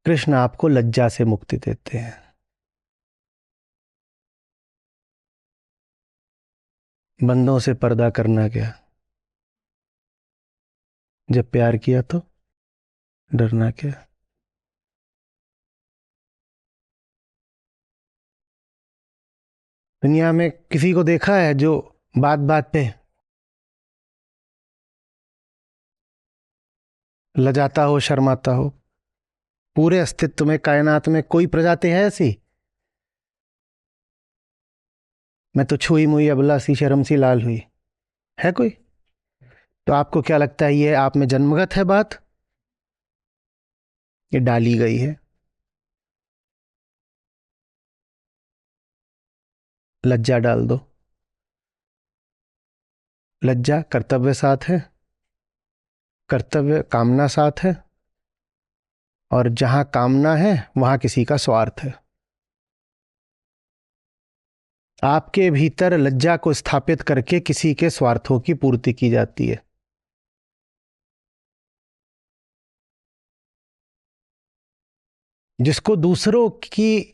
कृष्ण आपको लज्जा से मुक्ति देते हैं। बंदों से पर्दा करना क्या, जब प्यार किया तो डरना क्या। दुनिया में किसी को देखा है जो बात बात पे लजाता हो, शर्माता हो? पूरे अस्तित्व में, कायनात में कोई प्रजाति है ऐसी? मैं तो छुई मुई अबला सी शर्म सी लाल हुई, है कोई? तो आपको क्या लगता है, ये आप में जन्मगत है बात, ये डाली गई है? लज्जा डाल दो। लज्जा कर्तव्य साथ है, कर्तव्य कामना साथ है, और जहां कामना है वहां किसी का स्वार्थ है। आपके भीतर लज्जा को स्थापित करके किसी के स्वार्थों की पूर्ति की जाती है। जिसको दूसरों की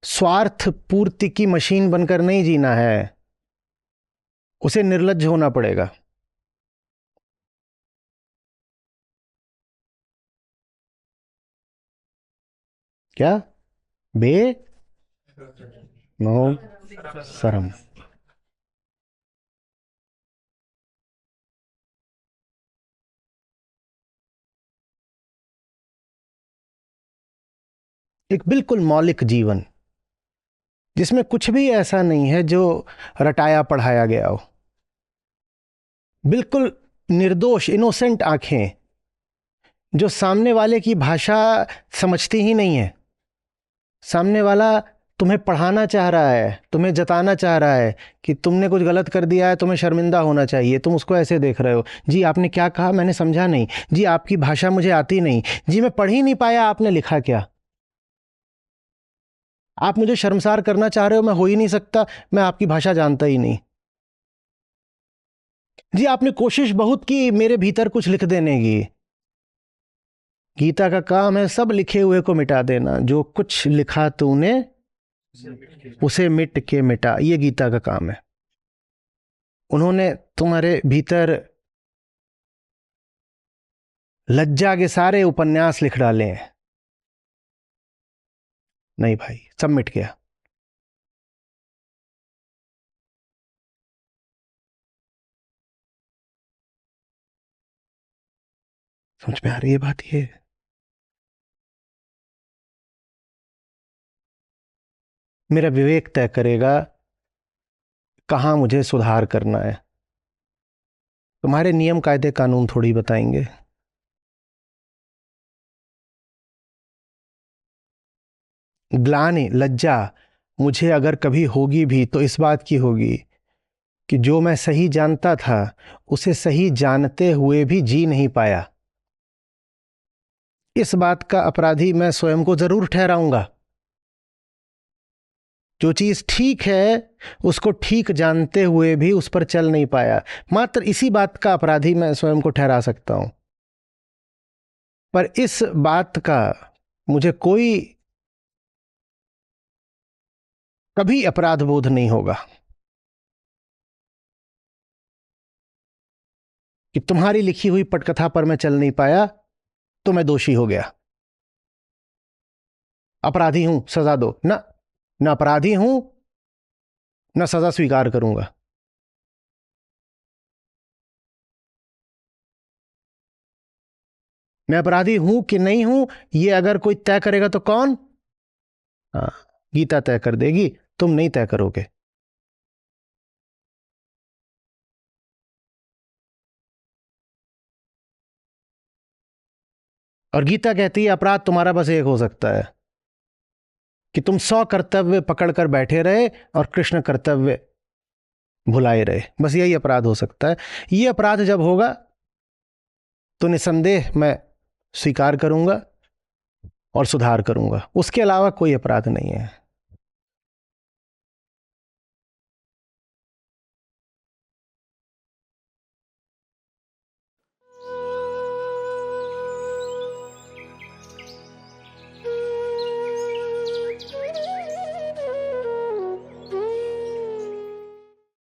स्वार्थ पूर्ति की मशीन बनकर नहीं जीना है, उसे निर्लज्ज होना पड़ेगा। क्या? बे नो शर्म। एक बिल्कुल मौलिक जीवन जिसमें कुछ भी ऐसा नहीं है जो रटाया पढ़ाया गया हो। बिल्कुल निर्दोष, इनोसेंट आंखें जो सामने वाले की भाषा समझती ही नहीं है। सामने वाला तुम्हें पढ़ाना चाह रहा है, तुम्हें जताना चाह रहा है कि तुमने कुछ गलत कर दिया है, तुम्हें शर्मिंदा होना चाहिए। तुम उसको ऐसे देख रहे हो, जी आपने क्या कहा, मैंने समझा नहीं, जी आपकी भाषा मुझे आती नहीं, जी मैं पढ़ ही नहीं पाया, आपने लिखा क्या? आप मुझे शर्मसार करना चाह रहे हो, मैं हो ही नहीं सकता, मैं आपकी भाषा जानता ही नहीं। जी आपने कोशिश बहुत की मेरे भीतर कुछ लिख देने की। गीता का काम है सब लिखे हुए को मिटा देना। जो कुछ लिखा तूने उसे मिट के मिटा, ये गीता का काम है। उन्होंने तुम्हारे भीतर लज्जा के सारे उपन्यास लिख डाले हैं। नहीं भाई, सब मिट गया। समझ में आ रही है बात? ये मेरा विवेक तय करेगा कहां मुझे सुधार करना है। तुम्हारे नियम कायदे कानून थोड़ी बताएंगे। ग्लानि, लज्जा मुझे अगर कभी होगी भी तो इस बात की होगी कि जो मैं सही जानता था उसे सही जानते हुए भी जी नहीं पाया। इस बात का अपराधी मैं स्वयं को जरूर ठहराऊंगा। जो चीज ठीक है उसको ठीक जानते हुए भी उस पर चल नहीं पाया, मात्र इसी बात का अपराधी मैं स्वयं को ठहरा सकता हूं। पर इस बात का मुझे कोई कभी अपराध बोध नहीं होगा कि तुम्हारी लिखी हुई पटकथा पर मैं चल नहीं पाया तो मैं दोषी हो गया, अपराधी हूं, सजा दो ना। ना अपराधी हूं, ना सजा स्वीकार करूंगा। मैं अपराधी हूं कि नहीं हूं, ये अगर कोई तय करेगा तो कौन? हाँ, गीता तय कर देगी, तुम नहीं तय करोगे। और गीता कहती है अपराध तुम्हारा बस एक हो सकता है कि तुम 100 कर्तव्य पकड़कर बैठे रहे और कृष्ण कर्तव्य भुलाए रहे। बस यही अपराध हो सकता है। ये अपराध जब होगा तो निसंदेह मैं स्वीकार करूंगा और सुधार करूंगा। उसके अलावा कोई अपराध नहीं है।